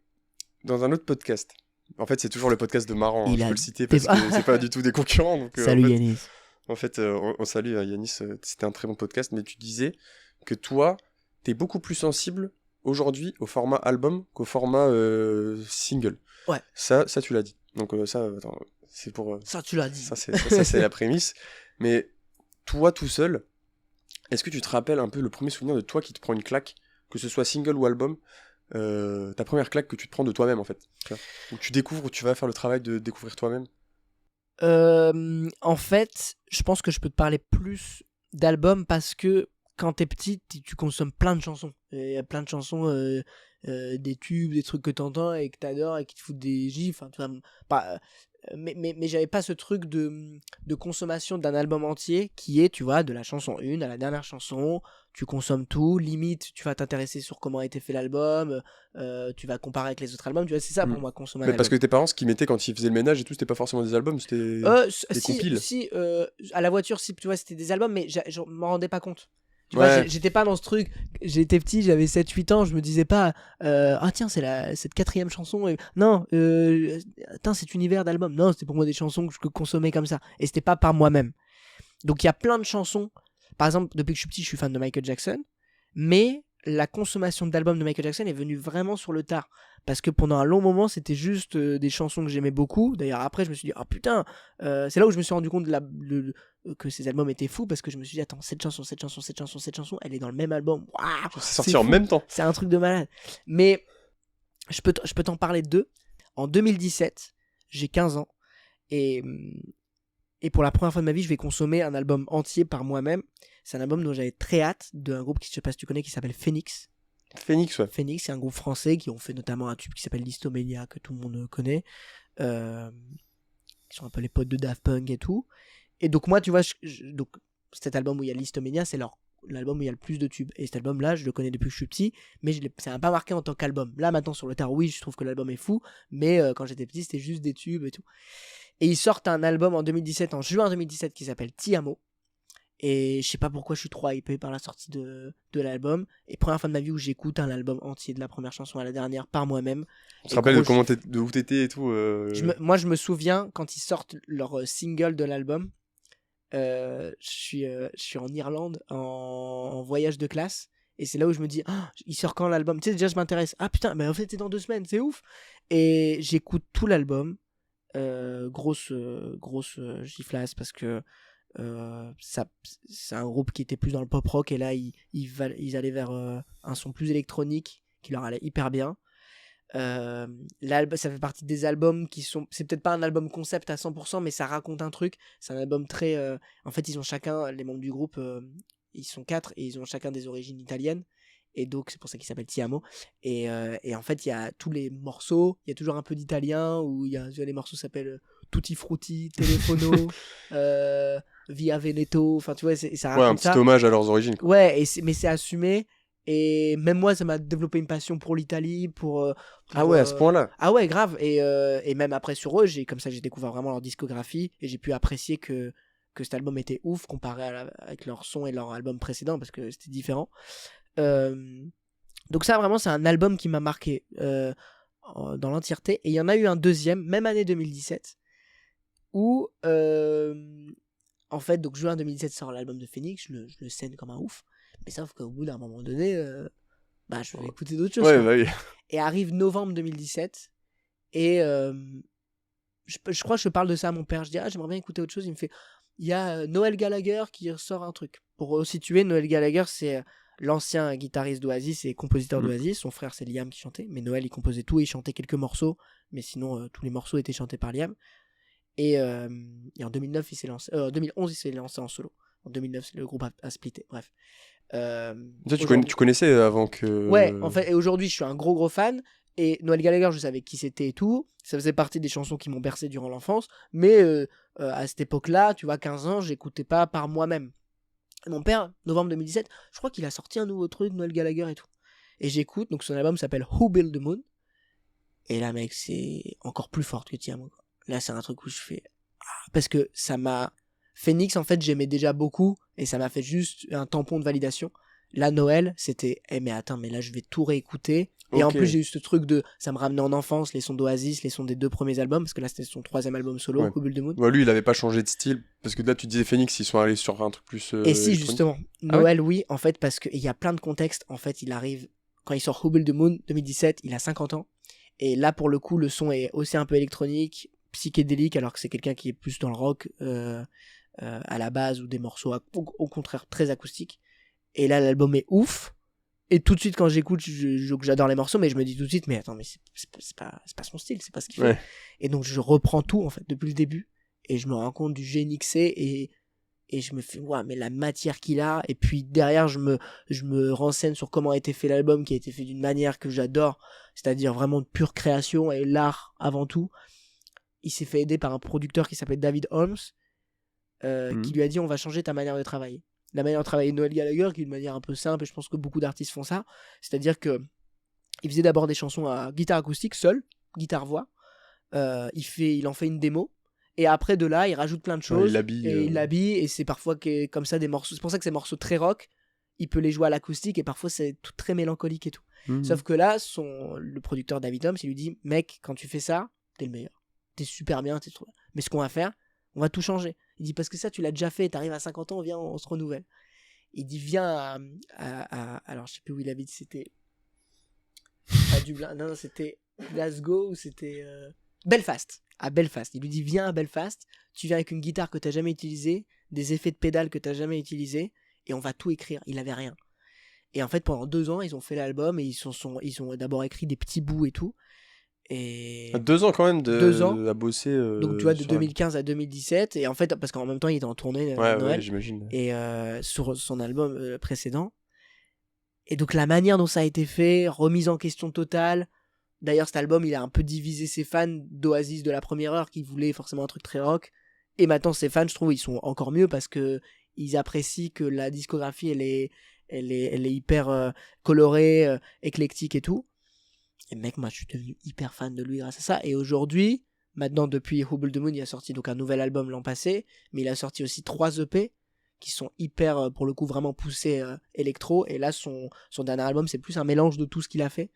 dans un autre podcast. En fait, c'est toujours le podcast de Marrant, je peux le citer parce que c'est pas du tout des concurrents. Donc, salut Yanis. En fait, on salue Yanis, c'était un très bon podcast, mais tu disais que toi, t'es beaucoup plus sensible aujourd'hui au format album qu'au format single. Ouais. Ça tu l'as dit. Donc ça, attends, c'est pour... ça, tu l'as dit. Ça, c'est la prémisse. Mais toi, tout seul, est-ce que tu te rappelles un peu le premier souvenir de toi qui te prend une claque, que ce soit single ou album, ta première claque que tu te prends de toi-même, en fait, où tu découvres, où tu vas faire le travail de découvrir toi-même? En fait, je pense que je peux te parler plus d'albums parce que quand t'es petit, tu consommes plein de chansons. Il y a plein de chansons, des tubes, des trucs que t'entends et que t'adores et qui te foutent des gifs. Enfin, tu vois, mais j'avais pas ce truc de consommation d'un album entier qui est, tu vois, de la chanson 1 à la dernière chanson. Tu consommes tout, limite, tu vas t'intéresser sur comment a été fait l'album, tu vas comparer avec les autres albums. Tu vois, c'est ça pour moi, consommer un album. Parce que tes parents, ce qu'ils mettaient quand ils faisaient le ménage et tout, c'était pas forcément des albums, c'était des compiles. Si, à la voiture, si, tu vois, c'était des albums, mais je m'en rendais pas compte. Tu vois, j'étais pas dans ce truc. J'étais petit, j'avais 7-8 ans, je me disais pas ah tiens, c'est cette 4e chanson. Non, attends, cet univers d'album. Non, c'était pour moi des chansons que je consommais comme ça. Et c'était pas par moi-même. Donc il y a plein de chansons. Par exemple, depuis que je suis petit, je suis fan de Michael Jackson. Mais la consommation d'albums de Michael Jackson est venue vraiment sur le tard. Parce que pendant un long moment, c'était juste des chansons que j'aimais beaucoup. D'ailleurs, après, je me suis dit, ah putain, c'est là où je me suis rendu compte que ces albums étaient fous. Parce que je me suis dit, attends, cette chanson, elle est dans le même album. Waouh, c'est sorti en même temps. C'est un truc de malade. Mais je peux t'en parler de deux. En 2017, j'ai 15 ans. Et pour la première fois de ma vie, je vais consommer un album entier par moi-même. C'est un album dont j'avais très hâte, d'un groupe qui, je sais pas si tu connais, qui s'appelle Phoenix. Phoenix, ouais. Phoenix, c'est un groupe français qui ont fait notamment un tube qui s'appelle Listomania, que tout le monde connaît. Ils sont un peu les potes de Daft Punk et tout. Et donc moi, tu vois, donc cet album où il y a Listomania, c'est l'album où il y a le plus de tubes. Et cet album-là, je le connais depuis que je suis petit, mais ça m'a pas marqué en tant qu'album. Là, maintenant, sur le tard, oui, je trouve que l'album est fou, mais quand j'étais petit, c'était juste des tubes et tout. Et ils sortent un album en juin 2017, qui s'appelle Ti Amo. Et je sais pas pourquoi je suis trop hypé par la sortie de l'album. Et première fois de ma vie où j'écoute un album entier de la première chanson à la dernière par moi-même. Tu te rappelles de où t'étais et tout Moi, je me souviens quand ils sortent leur single de l'album. Je suis en Irlande en voyage de classe. Et c'est là où je me dis, il sort quand l'album? Tu sais, déjà, je m'intéresse. Ah putain, mais en fait, c'est dans 2 semaines, c'est ouf. Et j'écoute tout l'album. Grosse giflasse parce que c'est un groupe qui était plus dans le pop rock et là ils allaient vers un son plus électronique qui leur allait hyper bien. Ça fait partie des albums c'est peut-être pas un album concept à 100%, mais ça raconte un truc. C'est un album très en fait, ils ont chacun, les membres du groupe, Ils sont 4 et ils ont chacun des origines italiennes. Et donc, c'est pour ça qu'il s'appelle Ti Amo. Et en fait, il y a tous les morceaux. Il y a toujours un peu d'italien où les morceaux s'appellent Tutti Frutti, Telefono, Via Veneto. Enfin, tu vois, ça raconte Ouais, un petit hommage à leurs origines, quoi. Ouais, mais c'est assumé. Et même moi, ça m'a développé une passion pour l'Italie, Ah ouais, à ce point-là. Ah ouais, grave. Et même après sur eux, comme ça, j'ai découvert vraiment leur discographie et j'ai pu apprécier que cet album était ouf comparé avec leur son et leur album précédent parce que c'était différent. Donc ça, vraiment, c'est un album qui m'a marqué dans l'entièreté. Et il y en a eu un deuxième, même année 2017, où, en fait, donc juin 2017 sort l'album de Phoenix, je le scène comme un ouf. Mais sauf qu'au bout d'un moment donné, je vais écouter d'autres choses. Ouais, bah oui. Et arrive novembre 2017, et je crois que je parle de ça à mon père. Je dis, j'aimerais bien écouter autre chose. Il me fait, il y a Noel Gallagher qui ressort un truc. Pour situer, Noel Gallagher, c'est l'ancien guitariste d'Oasis et compositeur d'Oasis. Son frère, c'est Liam qui chantait. Mais Noel, il composait tout et il chantait quelques morceaux. Mais sinon, tous les morceaux étaient chantés par Liam. Et en 2009, il s'est lancé. En 2011, il s'est lancé en solo. En 2009, le groupe a splitté. Bref. Tu connaissais avant que... Ouais, en fait, et aujourd'hui, je suis un gros fan. Et Noel Gallagher, je savais qui c'était et tout. Ça faisait partie des chansons qui m'ont bercé durant l'enfance. Mais à cette époque-là, tu vois, 15 ans, j'écoutais pas par moi-même. Et mon père, novembre 2017, je crois qu'il a sorti un nouveau truc, Noel Gallagher et tout. Et j'écoute, donc son album s'appelle Who Built the Moon. Et là, mec, c'est encore plus fort que Ti Amo. Là, c'est un truc où je fais... Parce que ça m'a... Phoenix, en fait, j'aimais déjà beaucoup. Et ça m'a fait juste un tampon de validation. Là, Noël, c'était... mais attends, mais là, je vais tout réécouter. Et en plus, j'ai eu ce truc de... Ça me ramenait en enfance, les sons d'Oasis, les sons des 2 premiers albums. Parce que là, c'était son 3e album solo, Who Built the Moon. Ouais, lui, il avait pas changé de style. Parce que là, tu disais Phoenix, ils sont allés sur un truc plus... et si, justement. Noël, oui. En fait, parce qu'il y a plein de contextes. En fait, il arrive... Quand il sort Who Built the Moon, 2017, il a 50 ans. Et là, pour le coup, le son est aussi un peu électronique, psychédélique, alors que c'est quelqu'un qui est plus dans le rock à la base, ou des morceaux au contraire très acoustiques. Et là, l'album est ouf. Et tout de suite, quand j'écoute, j'adore les morceaux, mais je me dis tout de suite, mais attends, mais c'est pas son style, c'est pas ce qu'il fait. Et donc, je reprends tout, en fait, depuis le début, et je me rends compte du génie que c'est, et je me fais, ouais, mais la matière qu'il a, et puis derrière, je me renseigne sur comment a été fait l'album, qui a été fait d'une manière que j'adore, c'est-à-dire vraiment de pure création, et l'art avant tout. Il s'est fait aider par un producteur qui s'appelle David Holmes, qui lui a dit, on va changer ta manière de travailler. La manière de travailler Noel Gallagher, qui est une manière un peu simple, et je pense que beaucoup d'artistes font ça, c'est-à-dire que il faisait d'abord des chansons à guitare acoustique, seul, guitare-voix, il en fait une démo, et après de là, il rajoute plein de choses, il l'habille, et c'est parfois comme ça des morceaux, c'est pour ça que ces morceaux très rock, il peut les jouer à l'acoustique, et parfois c'est tout très mélancolique et tout. Sauf que là, le producteur David Holmes, il lui dit, mec, quand tu fais ça, t'es le meilleur, t'es super bien, t'es trop bien. Mais ce qu'on va faire, on va tout changer. Il dit, parce que ça, tu l'as déjà fait, t'arrives à 50 ans, viens, on se renouvelle. Il dit, viens alors, je sais plus où il habite, c'était à Dublin, non, c'était Glasgow, ou c'était Belfast. À Belfast. Il lui dit, viens à Belfast, tu viens avec une guitare que t'as jamais utilisée, des effets de pédale que t'as jamais utilisés, et on va tout écrire. Il avait rien. Et en fait, pendant 2 ans, ils ont fait l'album, et ils ont d'abord écrit des petits bouts et tout. Et 2 ans quand même 2 ans à bosser. Donc tu vois, de 2015 à 2017, et en fait, parce qu'en même temps, il était en tournée Noël, ouais, j'imagine. Et sur son album précédent. Et donc la manière dont ça a été fait, remise en question totale. D'ailleurs, cet album, il a un peu divisé ses fans d'Oasis de la première heure, qui voulaient forcément un truc très rock. Et maintenant, ses fans, je trouve, ils sont encore mieux parce que ils apprécient que la discographie, elle est hyper colorée, éclectique et tout. Et mec, moi, je suis devenu hyper fan de lui grâce à ça. Et aujourd'hui, maintenant, depuis Who Built the Moon, il a sorti donc un nouvel album l'an passé, mais il a sorti aussi 3 EP qui sont hyper, pour le coup, vraiment poussés électro. Et là, son dernier album, c'est plus un mélange de tout ce qu'il a fait.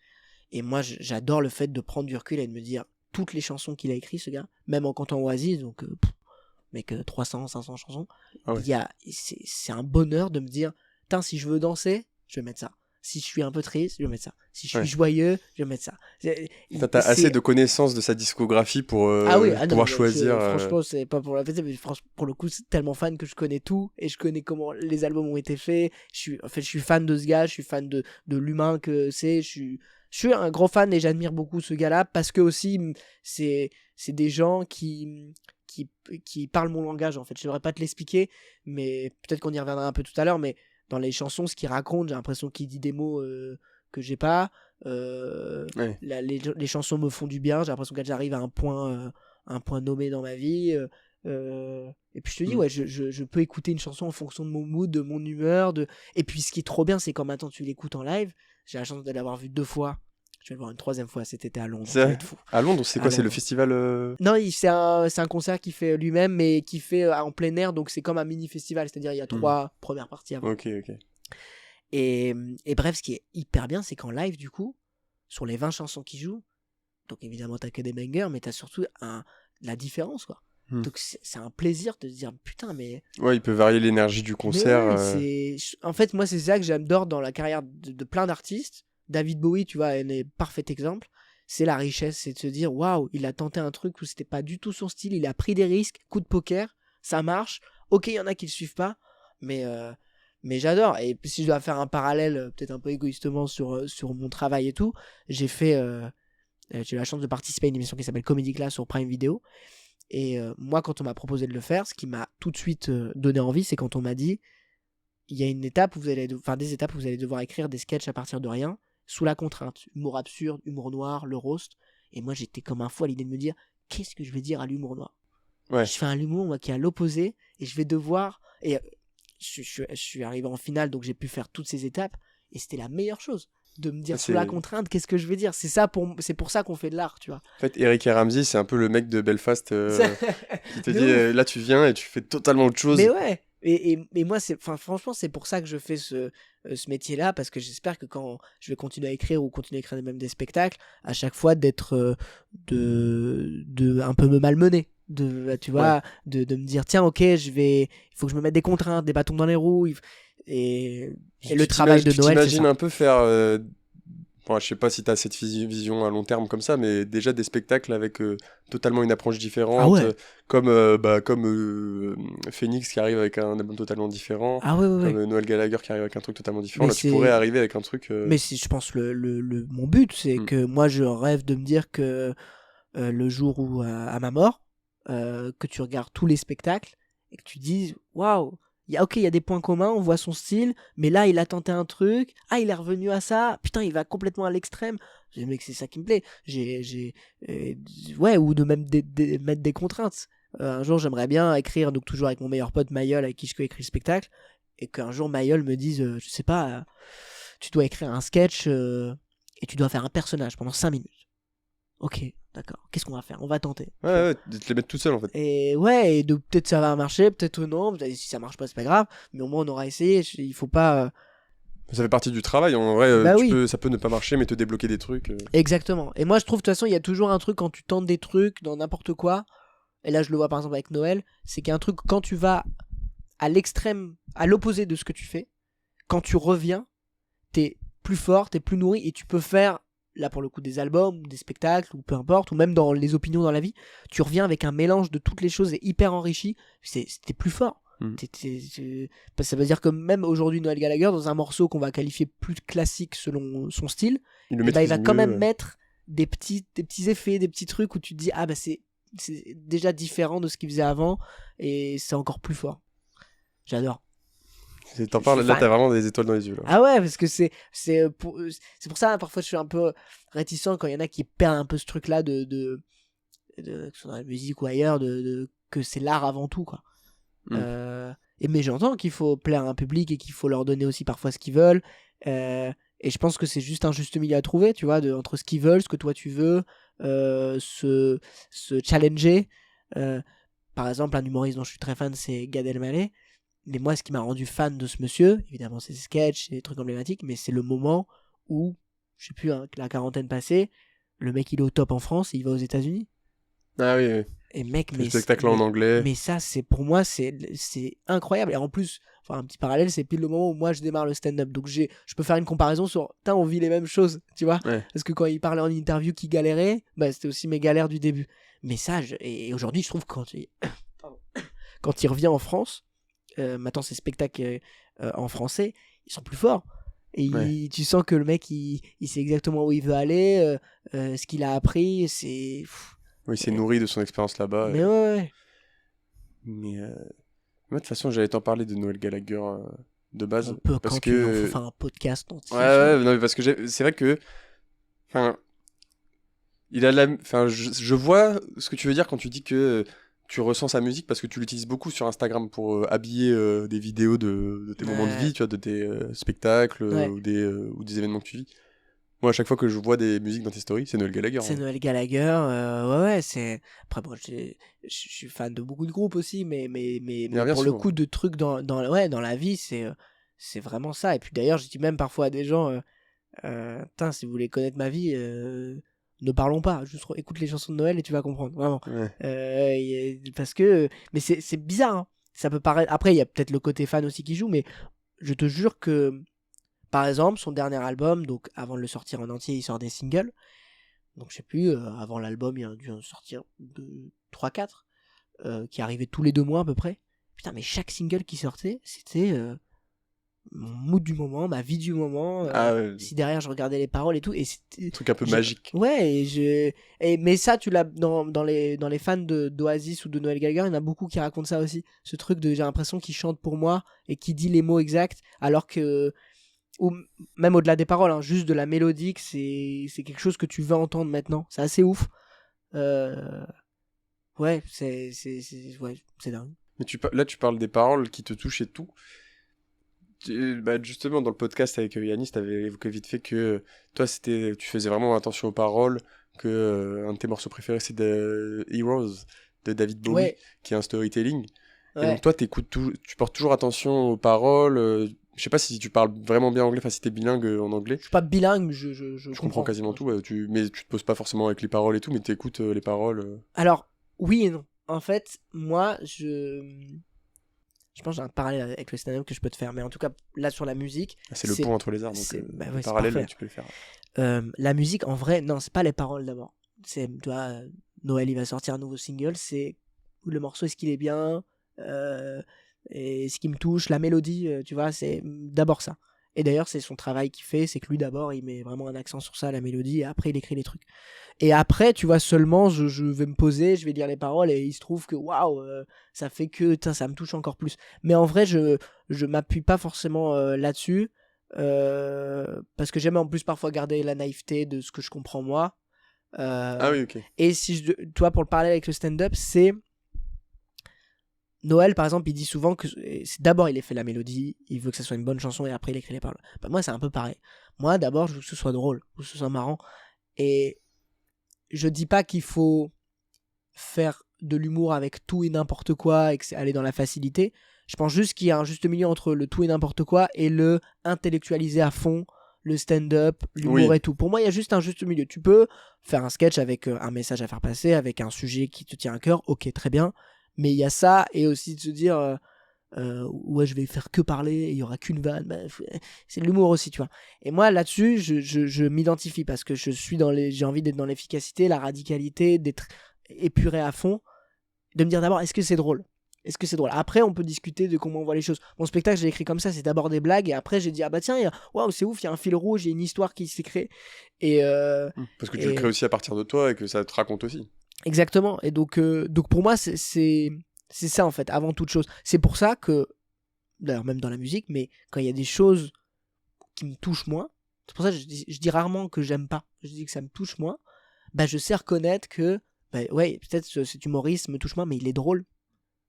Et moi, j'adore le fait de prendre du recul et de me dire toutes les chansons qu'il a écrites, ce gars, même en comptant Oasis, donc mec, 300, 500 chansons. Ah ouais. C'est un bonheur de me dire, putain, si je veux danser, je vais mettre ça. Si je suis un peu triste, je vais mettre ça. Si je suis joyeux, je vais mettre ça. T'as assez de connaissances de sa discographie pour pouvoir choisir. Franchement, c'est pas pour la fête, mais pour le coup, c'est tellement fan que je connais tout et je connais comment les albums ont été faits. Je suis fan de ce gars, je suis fan de l'humain que c'est. Je suis un gros fan et j'admire beaucoup ce gars-là parce que aussi, c'est des gens qui parlent mon langage en fait. Je devrais pas te l'expliquer, mais peut-être qu'on y reviendra un peu tout à l'heure, mais dans les chansons, ce qu'il raconte, j'ai l'impression qu'il dit des mots que j'ai pas. Les chansons me font du bien, j'ai l'impression que j'arrive à un point nommé dans ma vie. Et puis je te dis, ouais, je peux écouter une chanson en fonction de mon mood, de mon humeur. Et puis ce qui est trop bien, c'est quand maintenant tu l'écoutes en live. J'ai la chance de l'avoir vu 2 fois. Je vais le voir une 3e fois cet été à Londres. Ça va être fou. À Londres, c'est quoi? C'est le festival Non, c'est un concert qu'il fait lui-même, mais qui fait en plein air, donc c'est comme un mini-festival, c'est-à-dire il y a 3 premières parties avant. Ok. Et bref, ce qui est hyper bien, c'est qu'en live, du coup, sur les 20 chansons qu'il joue, donc évidemment t'as que des bangers, mais t'as surtout la différence, quoi. Donc c'est un plaisir de se dire, putain, mais... Ouais, il peut varier l'énergie du concert. En fait, moi, c'est ça que j'adore dans la carrière de plein d'artistes. David Bowie, tu vois, est un parfait exemple. C'est la richesse, c'est de se dire, waouh, il a tenté un truc où c'était pas du tout son style, il a pris des risques, coup de poker, ça marche. Ok, il y en a qui le suivent pas, mais j'adore. Et si je dois faire un parallèle, peut-être un peu égoïstement sur mon travail et tout, j'ai eu la chance de participer à une émission qui s'appelle Comedy Class sur Prime Video. Et moi, quand on m'a proposé de le faire, ce qui m'a tout de suite donné envie, c'est quand on m'a dit, il y a des étapes où vous allez devoir écrire des sketchs à partir de rien, sous la contrainte, humour absurde, humour noir, le roast. Et moi, j'étais comme un fou à l'idée de me dire, qu'est-ce que je vais dire à l'humour noir? Je fais un humour, moi, qui est à l'opposé, et je vais devoir... Et je suis arrivé en finale, donc j'ai pu faire toutes ces étapes, et c'était la meilleure chose. De me dire sous la contrainte, qu'est-ce que je vais dire? C'est pour ça qu'on fait de l'art, tu vois. En fait, Eric et Ramsey, c'est un peu le mec de Belfast qui te dit, là, tu viens et tu fais totalement autre chose. Mais ouais. Et moi, franchement, c'est pour ça que je fais ce métier-là, parce que j'espère que quand je vais continuer à écrire ou continuer à écrire même des spectacles, à chaque fois d'être un peu me malmener, tu vois, de me dire tiens, ok, il faut que je me mette des contraintes, des bâtons dans les roues, et le travail de Noël, c'est ça. T'imagines un peu faire bon, je sais pas si t'as cette vision à long terme comme ça, mais déjà des spectacles avec totalement une approche différente, comme Phoenix qui arrive avec un album totalement différent, comme Noël Gallagher qui arrive avec un truc totalement différent. Là, tu pourrais arriver avec un truc... Mais je pense mon but, c'est que moi, je rêve de me dire que le jour où, à ma mort, que tu regardes tous les spectacles et que tu dises, waouh, il y a des points communs, on voit son style, mais là il a tenté un truc, il est revenu à ça, putain, il va complètement à l'extrême. Mec, c'est ça qui me plaît. Ou de même mettre des contraintes. Un jour, j'aimerais bien écrire, donc toujours avec mon meilleur pote Mayol, avec qui je coécris le spectacle, et qu'un jour Mayol me dise, je sais pas, tu dois écrire un sketch et tu dois faire un personnage pendant 5 minutes. Ok, d'accord. Qu'est-ce qu'on va faire? On va tenter. Ouais, de te les mettre tout seul en fait. Et peut-être ça va marcher, peut-être non. Si ça marche pas, c'est pas grave. Mais au moins on aura essayé. Il faut pas. Ça fait partie du travail. En vrai, ça peut ne pas marcher, mais te débloquer des trucs. Exactement. Et moi, je trouve de toute façon, il y a toujours un truc quand tu tentes des trucs dans n'importe quoi. Et là, je le vois par exemple avec Noël. C'est qu'il y a un truc quand tu vas à l'extrême, à l'opposé de ce que tu fais. Quand tu reviens, t'es plus fort, t'es plus nourri et tu peux faire. Là pour le coup des albums, des spectacles ou peu importe, ou même dans les opinions dans la vie, tu reviens avec un mélange de toutes les choses et hyper enrichi, c'était plus fort. Ça veut dire que même aujourd'hui Noël Gallagher, dans un morceau qu'on va qualifier plus classique selon son style, il va quand même mettre des petits effets, des petits trucs où tu te dis c'est déjà différent de ce qu'il faisait avant et c'est encore plus fort. J'adore. T'en parles, là t'as vraiment des étoiles dans les yeux là. Ah ouais, parce que c'est pour ça parfois je suis un peu réticent quand il y en a qui perdent un peu ce truc là de que ce soit dans la musique ou ailleurs, que c'est l'art avant tout quoi. Mais j'entends qu'il faut plaire à un public et qu'il faut leur donner aussi parfois ce qu'ils veulent, et je pense que c'est juste un juste milieu à trouver, tu vois, entre ce qu'ils veulent, ce que toi tu veux, se challenger. Par exemple, un humoriste dont je suis très fan, c'est Gad Elmaleh. Mais moi, ce qui m'a rendu fan de ce monsieur, évidemment, c'est ses sketchs, c'est des trucs emblématiques, mais c'est le moment où, je sais plus, la quarantaine passée, le mec il est au top en France et il va aux États-Unis. Ah oui. Et mec, le spectacle en anglais. Mais ça, pour moi, c'est incroyable. Et en plus, un petit parallèle, c'est pile le moment où moi je démarre le stand-up. Donc je peux faire une comparaison sur, on vit les mêmes choses, tu vois. Ouais. Parce que quand il parlait en interview qu'il galérait, c'était aussi mes galères du début. Mais ça, et aujourd'hui, je trouve que quand il revient en France, maintenant ces spectacles en français, ils sont plus forts et tu sens que le mec il sait exactement où il veut aller, ce qu'il a appris, c'est il s'est nourri de son expérience là-bas. Mais ouais. Mais moi de toute façon j'allais t'en parler de Noël Gallagher de base. On peut, Parce quand tu veux, que... faut faire un podcast entier. Non, mais parce que c'est vrai que... Enfin, enfin, je vois ce que tu veux dire quand tu dis que tu ressens sa musique parce que tu l'utilises beaucoup sur Instagram pour habiller des vidéos de tes moments de vie, tu vois, de tes spectacles Ouais. ou des événements que tu vis. Moi, à chaque fois que je vois des musiques dans tes stories, c'est Noël Gallagher. C'est hein. Noël Gallagher, ouais, c'est... Après, bon, je suis fan de beaucoup de groupes aussi, mais Il revient pour le souvent. coup, de trucs dans la vie, c'est vraiment ça. Et puis d'ailleurs, je dis même parfois à des gens, putain, si vous voulez connaître ma vie, ne parlons pas, juste écoute les chansons de Noël et tu vas comprendre, vraiment. Ouais. Parce que... Mais c'est bizarre, hein. Ça peut paraître... Après, il y a peut-être le côté fan aussi qui joue, mais je te jure que, par exemple, son dernier album, donc avant de le sortir en entier, il sort des singles. Donc je sais plus, avant l'album, il y a dû en sortir 3-4, qui arrivaient tous les 2 mois à peu près. Putain, mais chaque single qui sortait, c'était mon mood du moment, ma vie du moment. Ah, ouais. Si derrière je regardais les paroles et tout, et c'était... Truc un peu magique. Ouais, mais ça, tu l'as dans les fans d'Oasis ou de Noël Gallagher, il y en a beaucoup qui racontent ça aussi. Ce truc de j'ai l'impression qu'il chante pour moi et qu'il dit les mots exacts, alors que... Ou même au-delà des paroles, hein, juste de la mélodie, c'est quelque chose que tu veux entendre maintenant. C'est assez ouf. Ouais, ouais, c'est dingue. Mais là, tu parles des paroles qui te touchent et tout. Bah, justement, dans le podcast avec Yanis, t'avais évoqué vite fait que toi, tu faisais vraiment attention aux paroles, que un de tes morceaux préférés, c'est de Heroes de David Bowie, Ouais. qui est un storytelling. Et Ouais. donc, toi, tu portes toujours attention aux paroles. Je sais pas si tu parles vraiment bien anglais, enfin, si t'es bilingue en anglais. Je suis pas bilingue, mais je Je comprends quasiment tout. Mais tu te poses pas forcément avec les paroles et tout, mais t'écoutes les paroles. Alors, oui et non. En fait, moi, je pense que j'ai un parallèle avec le stand-up que je peux te faire. Mais en tout cas, là, sur la musique... C'est le pont entre les arts, donc bah le ouais, c'est parallèle, parfait. tu peux le faire. La musique, en vrai, non, c'est pas les paroles d'abord. Tu vois, Noël, il va sortir un nouveau single, c'est le morceau, est-ce qu'il est bien, et ce qui me touche, la mélodie, tu vois, c'est d'abord ça. Et d'ailleurs, c'est son travail qu'il fait, c'est que lui, d'abord, il met vraiment un accent sur ça, la mélodie, et après, il écrit les trucs. Et après, tu vois, seulement, je vais me poser, je vais lire les paroles, et il se trouve que, waouh, ça fait que, ça me touche encore plus. Mais en vrai, je m'appuie pas forcément là-dessus, parce que j'aime en plus parfois garder la naïveté de ce que je comprends moi. Ah oui, ok. Et si toi, pour le parler avec le stand-up, c'est Noël, par exemple, il dit souvent que d'abord il fait la mélodie, il veut que ça soit une bonne chanson et après il écrit les paroles. Bah, moi, c'est un peu pareil. Moi, d'abord, je veux que ce soit drôle, que ce soit marrant. Et je dis pas qu'il faut faire de l'humour avec tout et n'importe quoi et que c'est aller dans la facilité. Je pense juste qu'il y a un juste milieu entre le tout et n'importe quoi et le intellectualiser à fond, le stand-up, l'humour Oui. et tout. Pour moi, il y a juste un juste milieu. Tu peux faire un sketch avec un message à faire passer, avec un sujet qui te tient à cœur, ok, très bien. Mais il y a ça, et aussi de se dire, ouais, je vais faire que parler, et il y aura qu'une vanne. Bah, c'est de l'humour aussi, tu vois. Et moi, là-dessus, je m'identifie parce que j'ai envie d'être dans l'efficacité, la radicalité, d'être épuré à fond, de me dire d'abord, est-ce que c'est drôle? Est-ce que c'est drôle? Après, on peut discuter de comment on voit les choses. Mon spectacle, j'ai écrit comme ça, c'est d'abord des blagues, et après, j'ai dit, ah bah tiens, waouh, c'est ouf, il y a un fil rouge, il y a une histoire qui s'est créée. Et, Parce que tu le crées aussi à partir de toi et que ça te raconte aussi. exactement. Et donc pour moi, c'est ça, en fait, avant toute chose. C'est pour ça que, d'ailleurs, même dans la musique, mais quand il y a des choses qui me touchent moins, c'est pour ça que je dis rarement que j'aime pas. Je dis que ça me touche moins. Bah, je sais reconnaître que, bah, ouais, peut-être cet humoriste me touche moins, mais il est drôle.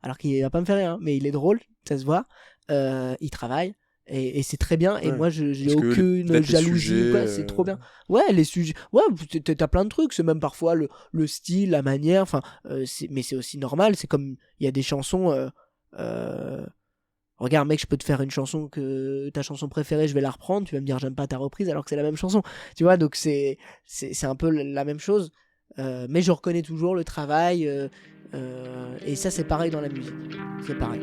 Alors qu'il va pas me faire rien, mais il est drôle, ça se voit. Il travaille. Et c'est très bien. Et Ouais. moi, j'ai Parce que aucune peut-être les jalousie. sujets, Quoi, c'est trop bien. Ouais, les sujets. Ouais, t'as plein de trucs. C'est même parfois le style, la manière. Enfin, mais c'est aussi normal. C'est comme il y a des chansons. Regarde, mec, je peux te faire une chanson que ta chanson préférée, je vais la reprendre. Tu vas me dire j'aime pas ta reprise alors que c'est la même chanson. Tu vois, donc c'est un peu la même chose. Mais je reconnais toujours le travail. Et ça, c'est pareil dans la musique. C'est pareil.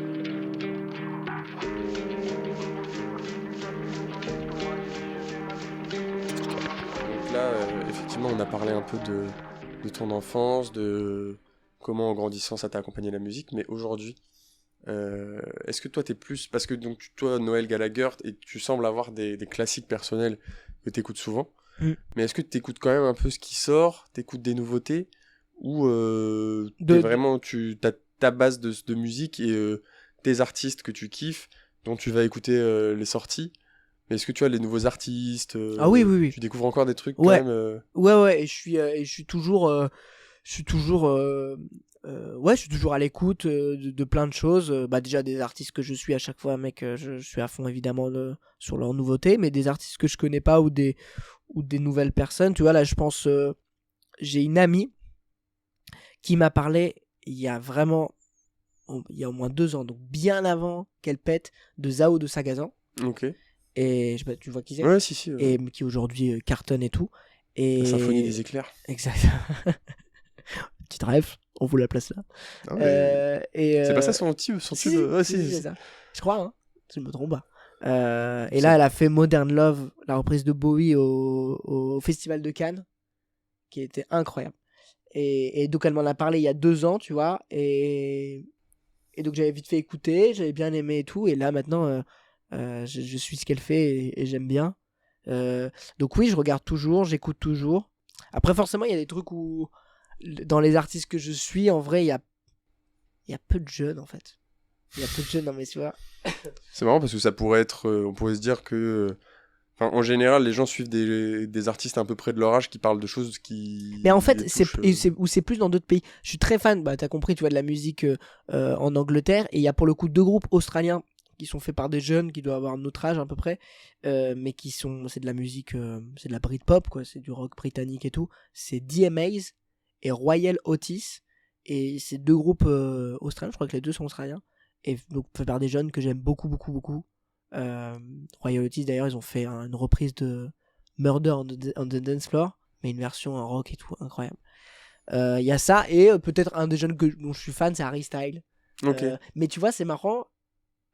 Donc là, effectivement, on a parlé un peu de ton enfance, de comment en grandissant ça t'a accompagné la musique, mais aujourd'hui, est-ce que toi t'es plus... Parce que donc toi, Noël Gallagher, et tu sembles avoir des classiques personnels que t'écoutes souvent, mais est-ce que t'écoutes quand même un peu ce qui sort, t'écoutes des nouveautés, ou t'as ta base de musique et tes artistes que tu kiffes, dont tu vas écouter les sorties. Mais est-ce que tu as les nouveaux artistes Ah oui. Tu découvres encore des trucs Ouais. quand même Ouais, et je suis toujours ouais, je suis toujours à l'écoute de plein de choses. Bah déjà des artistes que je suis à chaque fois, mec, je suis à fond évidemment sur leurs nouveautés, mais des artistes que je connais pas ou des nouvelles personnes. Tu vois, là, je pense, j'ai une amie qui m'a parlé il y a au moins 2 ans, donc bien avant qu'elle pète, de Zao de Sagazan. Ok. Et tu vois qui c'est? Ouais, si. Et qui aujourd'hui cartonne et tout. La symphonie Et des éclairs. exact. Petite rêve, on vous la place là. Ah ouais. Et C'est pas ça son tube si, Ouais, c'est ça. Je crois, hein, si je me trompe pas. Et C'est- là, elle a fait Modern Love, la reprise de Bowie au Festival de Cannes, qui était incroyable. Et donc, elle m'en a parlé il y a 2 ans, tu vois. Et donc, j'avais vite fait écouter, j'avais bien aimé et tout. Et là, maintenant, je suis ce qu'elle fait et j'aime bien. Donc, oui, je regarde toujours, j'écoute toujours. Après, forcément, il y a des trucs où, dans les artistes que je suis, en vrai, il y a peu de jeunes, en fait. Il y a peu de jeunes, non, mais tu vois. C'est marrant parce que ça pourrait être. On pourrait se dire que. En général, les gens suivent des artistes à peu près de leur âge qui parlent de choses qui. Mais en fait, les c'est touchent, c'est plus dans d'autres pays. Je suis très fan, bah, t'as compris, tu vois, de la musique en Angleterre. Et il y a pour le coup 2 groupes australiens qui sont faits par des jeunes qui doivent avoir notre âge à peu près. Mais qui sont. C'est de la musique. C'est de la Britpop, quoi. C'est du rock britannique et tout. C'est DMAs et Royal Otis. Et c'est 2 groupes australiens. Je crois que les 2 sont australiens. Et donc, fait par des jeunes que j'aime beaucoup, beaucoup, beaucoup. Royal Otis, d'ailleurs, ils ont fait une reprise de Murder on the Dance Floor, mais une version en rock et tout, incroyable. Il y a ça, et peut-être un des jeunes dont je suis fan, c'est Harry Styles. Ok. Mais tu vois, c'est marrant.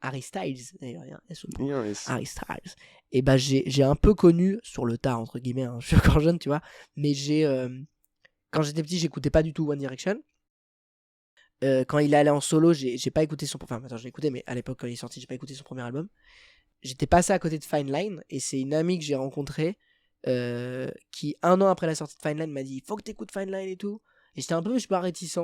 Harry Styles, d'ailleurs, il y a un S au bout. Bien, Harry Styles. Et bah, j'ai un peu connu, sur le tard, entre guillemets, hein, je suis encore jeune, tu vois, mais quand j'étais petit, j'écoutais pas du tout One Direction. Quand il est allé en solo, j'ai pas écouté son. Enfin, attends, j'ai écouté, mais à l'époque, quand il est sorti, j'ai pas écouté son premier album. J'étais passé à côté de Fine Line, et c'est une amie que j'ai rencontrée qui, 1 an après la sortie de Fine Line, m'a dit faut que t'écoutes Fine Line et tout. Et j'étais un peu, je sais pas, réticent.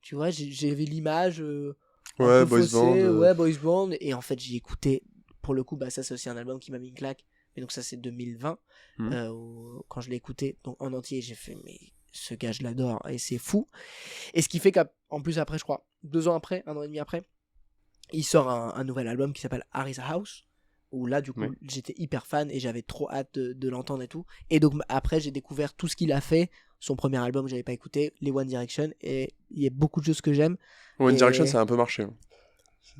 Tu vois, j'avais l'image un Ouais, peu boys faussée, band. ouais, boys band. Et en fait, j'ai écouté, pour le coup, bah, ça, c'est aussi un album qui m'a mis une claque. Et donc, ça, c'est 2020. Mhm. Quand je l'ai écouté donc, en entier, j'ai fait, mais ce gars, je l'adore, et c'est fou. Et ce qui fait qu'en plus, après, je crois, 2 ans après, 1 an et demi après, il sort un nouvel album qui s'appelle Harry's House, où là, du coup, Ouais. j'étais hyper fan et j'avais trop hâte de l'entendre et tout. Et donc, après, j'ai découvert tout ce qu'il a fait. Son premier album, j'avais pas écouté, les One Direction, et il y a beaucoup de choses que j'aime. One Direction, Et... ça a un peu marché.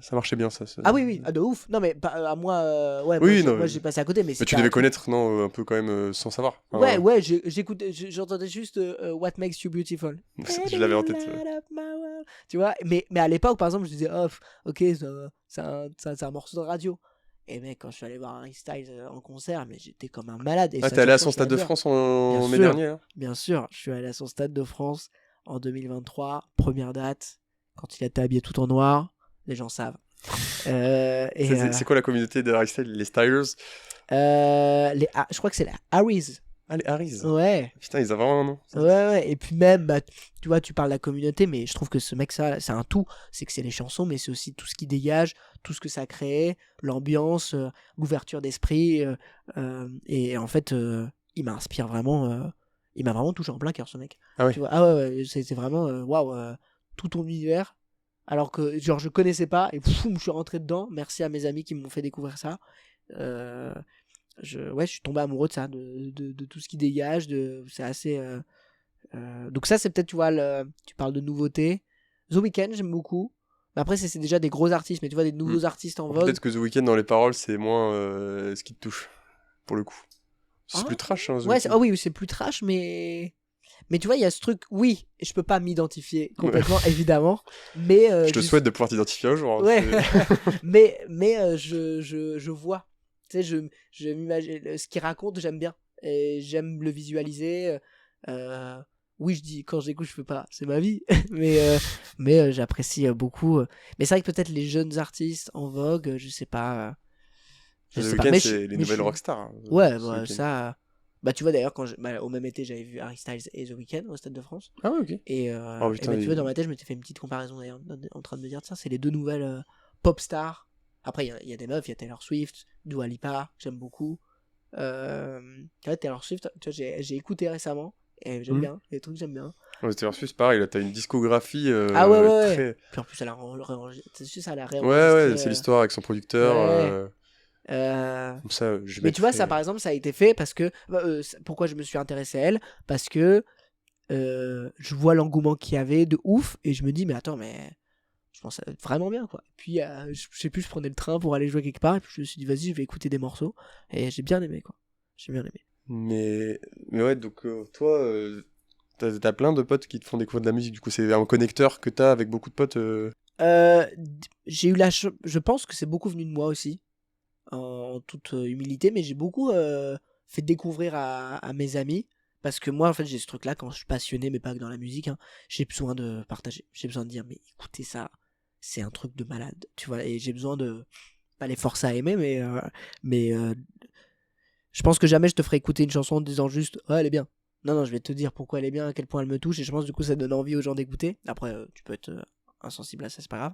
Ça marchait bien, ça. Ah oui, de ouf. Non, mais à moi, ouais, Oui, non, moi j'ai passé à côté, mais mais tu c'était devais un truc. connaître, non, un peu quand même, sans savoir. Ouais, Enfin, ouais, j'écoutais, j'entendais juste What Makes You Beautiful. je l'avais en tête. Light up my world. Tu vois, mais à l'époque, par exemple, je disais, oh, ok, c'est un morceau de radio. Et mec, quand je suis allé voir Harry Styles en concert, mais j'étais comme un malade. Et Ah, sa t'es allé à chanson, son je Stade de l'adore. France Bien en mai sûr. dernier, là Bien sûr, je suis allé à son Stade de France en 2023, première date, quand il était habillé tout en noir, les gens savent. C'est quoi la communauté de Harry Styles? Les Stylers? Je crois que c'est la Harry's. Ah, les Harrys. Ouais. Putain, ils ont vraiment un nom. Ouais. Et puis même, bah, tu vois, tu parles de la communauté, mais je trouve que ce mec, ça, c'est un tout. C'est que c'est les chansons, mais c'est aussi tout ce qui dégage, tout ce que ça crée, l'ambiance, l'ouverture d'esprit. Et en fait, il m'inspire vraiment. Il m'a vraiment touché en plein cœur, ce mec. Ah ouais. Tu vois, ah ouais, c'est vraiment, waouh, tout ton univers. Alors que, genre, je connaissais pas, et poum, je suis rentré dedans. Merci à mes amis qui m'ont fait découvrir ça. Je suis tombé amoureux de ça, de tout ce qui dégage, c'est assez. Donc ça, c'est peut-être, tu vois, tu parles de nouveautés. The Weeknd, j'aime beaucoup. Mais après, c'est déjà des gros artistes, mais tu vois, des nouveaux artistes en vogue. Peut-être que The Weeknd, dans les paroles, c'est moins ce qui te touche, pour le coup. C'est Ah, plus trash, hein, The ouais, Weeknd. oui, c'est plus trash, mais tu vois, il y a ce truc, oui, je peux pas m'identifier complètement, évidemment, mais je te souhaite de pouvoir t'identifier un jour. Hein, ouais, mais je vois, tu sais, je m'imagine ce qu'il raconte, j'aime bien, et j'aime le visualiser. Oui, je dis quand j'écoute, je fais pas, c'est ma vie, mais j'apprécie beaucoup. Mais c'est vrai que peut-être les jeunes artistes en vogue, je sais pas. The Weeknd, c'est les nouvelles rockstars. Hein, ouais, The bah, Weeknd. ça. Bah, tu vois d'ailleurs, au même été, j'avais vu Harry Styles et The Weeknd au Stade de France. Ah ouais, ok. Et, Oh, putain, tu vois, dans ma tête, je m'étais fait une petite comparaison d'ailleurs, en train de me dire, tiens, c'est les 2 nouvelles pop stars Après, il y a des meufs, il y a Taylor Swift, Dua Lipa, j'aime beaucoup. Ouais, Taylor Swift, tu vois, j'ai écouté récemment, et j'aime bien, les trucs j'aime bien. Ouais, Taylor Swift, pareil, là, t'as une discographie Ah ouais. très... Puis en plus, elle a réenregistré, ça, elle a Ouais, réenregistré. c'est l'histoire avec son producteur. Ouais. Comme ça, je Mais tu vois, mettrai... ça par exemple, ça a été fait parce que. Pourquoi je me suis intéressé à elle? Parce que je vois l'engouement qu'il y avait de ouf, et je me dis, mais attends, mais je pense que ça va être vraiment bien, quoi. Et puis, je sais plus, je prenais le train pour aller jouer quelque part, et puis je me suis dit, vas-y, je vais écouter des morceaux, et j'ai bien aimé, quoi. J'ai bien aimé. Mais ouais, donc toi, t'as plein de potes qui te font découvrir de la musique, du coup, c'est un connecteur que t'as avec beaucoup de potes. J'ai eu je pense que c'est beaucoup venu de moi aussi, en toute humilité, mais j'ai beaucoup fait découvrir à mes amis, parce que moi en fait j'ai ce truc là quand je suis passionné, mais pas que dans la musique, hein, j'ai besoin de partager, j'ai besoin de dire mais écoutez ça, c'est un truc de malade, tu vois, et j'ai besoin de pas les forcer à aimer, mais je pense que jamais je te ferai écouter une chanson en te disant juste elle est bien. Non, je vais te dire pourquoi elle est bien, à quel point elle me touche, et je pense du coup ça donne envie aux gens d'écouter. Après tu peux être insensible à ça, c'est pas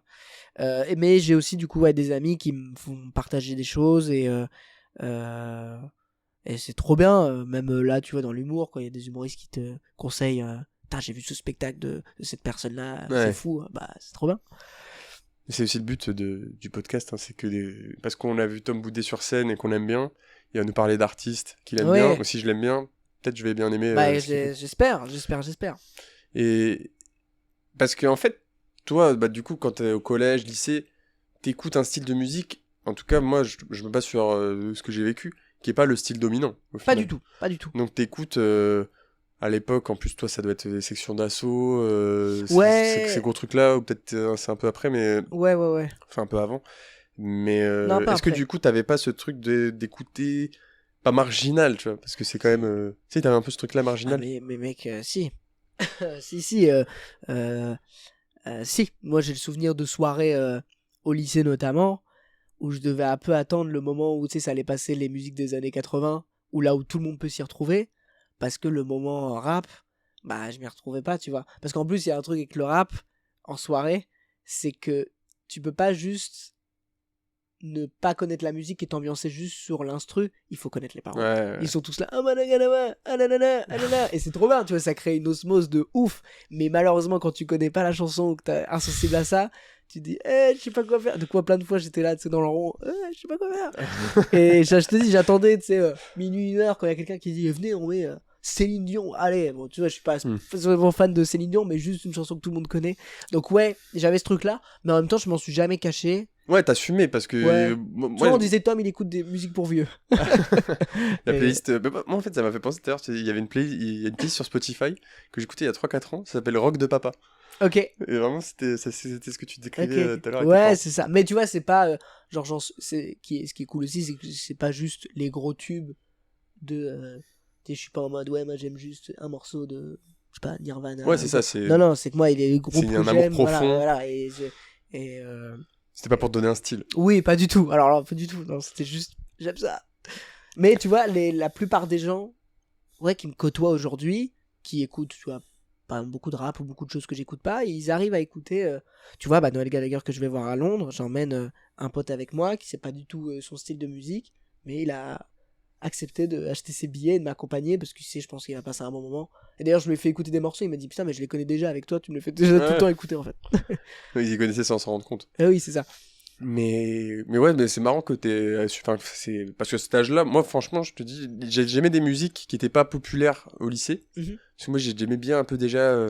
grave. Mais j'ai aussi du coup des amis qui me font partager des choses, euh, et c'est trop bien. Même là, tu vois, dans l'humour, quand il y a des humoristes qui te conseillent, putain, j'ai vu ce spectacle de cette personne-là, c'est Ouais. fou, bah c'est trop bien. C'est aussi le but du podcast, hein, c'est que parce qu'on a vu Tom Boudet sur scène et qu'on aime bien, il va nous parler d'artistes qu'il aime bien. Ouais, Moi, si je l'aime bien, peut-être je vais bien aimer bah ce qu'il fait. j'espère. Et parce que en fait, toi, bah, du coup, quand t'es au collège, lycée, t'écoutes un style de musique. En tout cas, moi, je me base sur ce que j'ai vécu, qui est pas le style dominant au Pas final. du tout, pas du tout. Donc t'écoutes à l'époque, en plus, toi, ça doit être des sections d'assaut, ces Ouais, gros trucs-là, ou peut-être c'est un peu après, mais ouais. enfin un peu avant. Mais Non, pas est-ce que après. du coup, t'avais pas ce truc d'écouter, pas marginal, tu vois, parce que c'est quand même, tu sais, t'avais un peu ce truc-là Ah marginal. mais mec, si. Si, si. Moi j'ai le souvenir de soirées au lycée notamment, où je devais un peu attendre le moment où tu sais ça allait passer les musiques des années 80, ou là où tout le monde peut s'y retrouver, parce que le moment rap, bah je m'y retrouvais pas, tu vois. Parce qu'en plus il y a un truc avec le rap en soirée, c'est que tu peux pas juste ne pas connaître la musique et t'ambiancer juste sur l'instru, il faut connaître les Ouais, paroles. Ils ouais. sont tous là, ah managanama, ah nanana, ah nanana, et c'est trop bien, tu vois, ça crée une osmose de ouf. Mais malheureusement, quand tu connais pas la chanson ou que t'es insensible à ça, tu dis, je sais pas quoi faire. De quoi plein de fois j'étais là, tu sais, dans le rond, je sais pas quoi faire. Et je te dis, j'attendais, tu sais, minuit, 1h, quand il y a quelqu'un qui dit, venez, on met Céline Dion. Allez, bon, tu vois, je suis pas Hmm. vraiment fan de Céline Dion, mais juste une chanson que tout le monde connaît. Donc, ouais, j'avais ce truc-là, mais en même temps, je m'en suis jamais caché. Ouais, t'as fumé parce que Ouais. moi, Souvent on disait Tom il écoute des musiques pour vieux. la Et- playlist, bah, moi en fait ça m'a fait penser d'ailleurs, il y avait il y a une playlist sur Spotify que j'écoutais il y a 3-4 ans, ça s'appelle Rock de Papa. Ok. Et vraiment c'était ce que tu décrivais Ok. tout à l'heure avec tes Ouais, parents. c'est ça. Mais tu vois, c'est pas ce qui est cool aussi, c'est que c'est pas juste les gros tubes de. Tu sais, je suis pas en mode ouais, moi j'aime juste un morceau de, je sais pas, Nirvana Ouais, c'est ou ça, quoi. Non, non, c'est que moi il y a des groupes c'est que un amour j'aime, voilà, profond. voilà. Et C'était pas pour te donner un style. oui, pas du tout. Alors, pas du tout. Non, c'était juste j'aime ça. Mais tu vois, la plupart des gens, ouais, qui me côtoient aujourd'hui, qui écoutent, tu vois, par exemple, beaucoup de rap ou beaucoup de choses que j'écoute pas, et ils arrivent à écouter, tu vois, bah, Noël Gallagher que je vais voir à Londres, j'emmène un pote avec moi qui sait pas du tout son style de musique, mais il a accepté d'acheter ses billets et de m'accompagner parce qu'il sait, je pense qu'il va passer un bon moment. Et d'ailleurs, je lui ai fait écouter des morceaux, il m'a dit putain, mais je les connais déjà avec toi, tu me les fais déjà tout le Ouais, temps écouter en fait. ils y connaissaient sans s'en rendre compte. Ah oui, c'est ça. Mais ouais, mais c'est marrant que enfin, c'est parce que cet âge-là, moi franchement, je te dis, j'aimais des musiques qui étaient pas populaires au lycée. Mhm. Parce que moi j'aimais bien un peu déjà